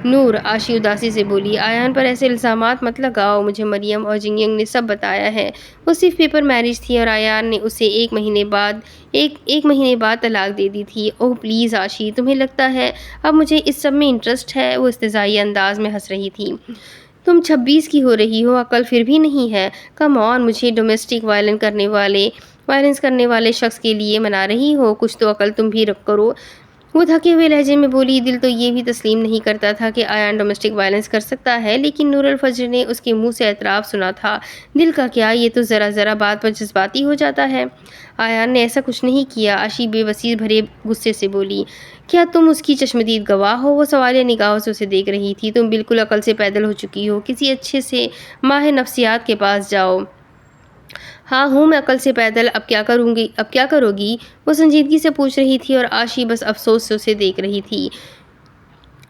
نور، آشی اداسی سے بولی، آیان پر ایسے الزامات مت لگاؤ، مجھے مریم اور جنگ ینگ نے سب بتایا ہے، وہ صرف پیپر میرج تھی اور آیان نے اسے ایک مہینے بعد طلاق دے دی تھی۔ اوہ پلیز آشی، تمہیں لگتا ہے اب مجھے اس سب میں انٹرسٹ ہے؟ وہ استہزائی انداز میں ہنس رہی تھی۔ تم 26 کی ہو رہی ہو، عقل پھر بھی نہیں ہے؟ کم آن، مجھے ڈومیسٹک وائلنس کرنے والے شخص کے لیے منا رہی ہو؟ کچھ تو عقل تم بھی کرو۔ وہ تھکے ہوئے لہجے میں بولی، دل تو یہ بھی تسلیم نہیں کرتا تھا کہ آیان ڈومیسٹک وائلنس کر سکتا ہے، لیکن نور الفجر نے اس کے منہ سے اعتراف سنا تھا۔ دل کا کیا، یہ تو ذرا بات پر جذباتی ہو جاتا ہے۔ آیان نے ایسا کچھ نہیں کیا، عاشی بے وسیع بھرے غصے سے بولی۔ کیا تم اس کی چشمدید گواہ ہو؟ وہ سوالیہ نگاہوں سے اسے دیکھ رہی تھی۔ تم بالکل عقل سے پیدل ہو چکی ہو، کسی اچھے سے ماہر نفسیات کے پاس جاؤ۔ ہاں ہوں میں عقل سے پیدل، اب کیا کرو گی؟ وہ سنجیدگی سے پوچھ رہی تھی اور عاشی بس افسوس سے اسے دیکھ رہی تھی۔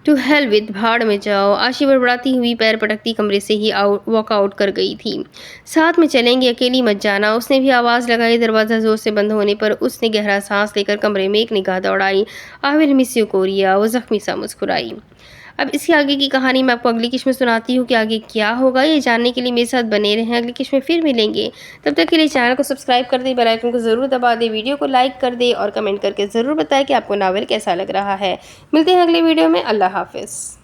ٹو ہیل وتھ، بھاڑ میں جاؤ۔ عاشی بڑبڑاتی ہوئی پیر پٹکتی کمرے سے ہی واک آؤٹ کر گئی تھی۔ ساتھ میں چلیں گے، اکیلی مت جانا، اس نے بھی آواز لگائی۔ دروازہ زور سے بند ہونے پر اس نے گہرا سانس لے کر کمرے میں ایک نگاہ دوڑائی۔ آئی ول مس یو کوریا، وہ زخمی سا مسکرائی۔ اب اس کی آگے کی کہانی میں آپ کو اگلی قسط میں سناتی ہوں کہ آگے کیا ہوگا۔ یہ جاننے کے لیے میرے ساتھ بنے رہیں، اگلی قسط میں پھر ملیں گے۔ تب تک کے لیے چینل کو سبسکرائب کر دیں، بیل آئیکن کو ضرور دبا دیں، ویڈیو کو لائک کر دیں اور کمنٹ کر کے ضرور بتائیں کہ آپ کو ناول کیسا لگ رہا ہے۔ ملتے ہیں اگلے ویڈیو میں، اللہ حافظ۔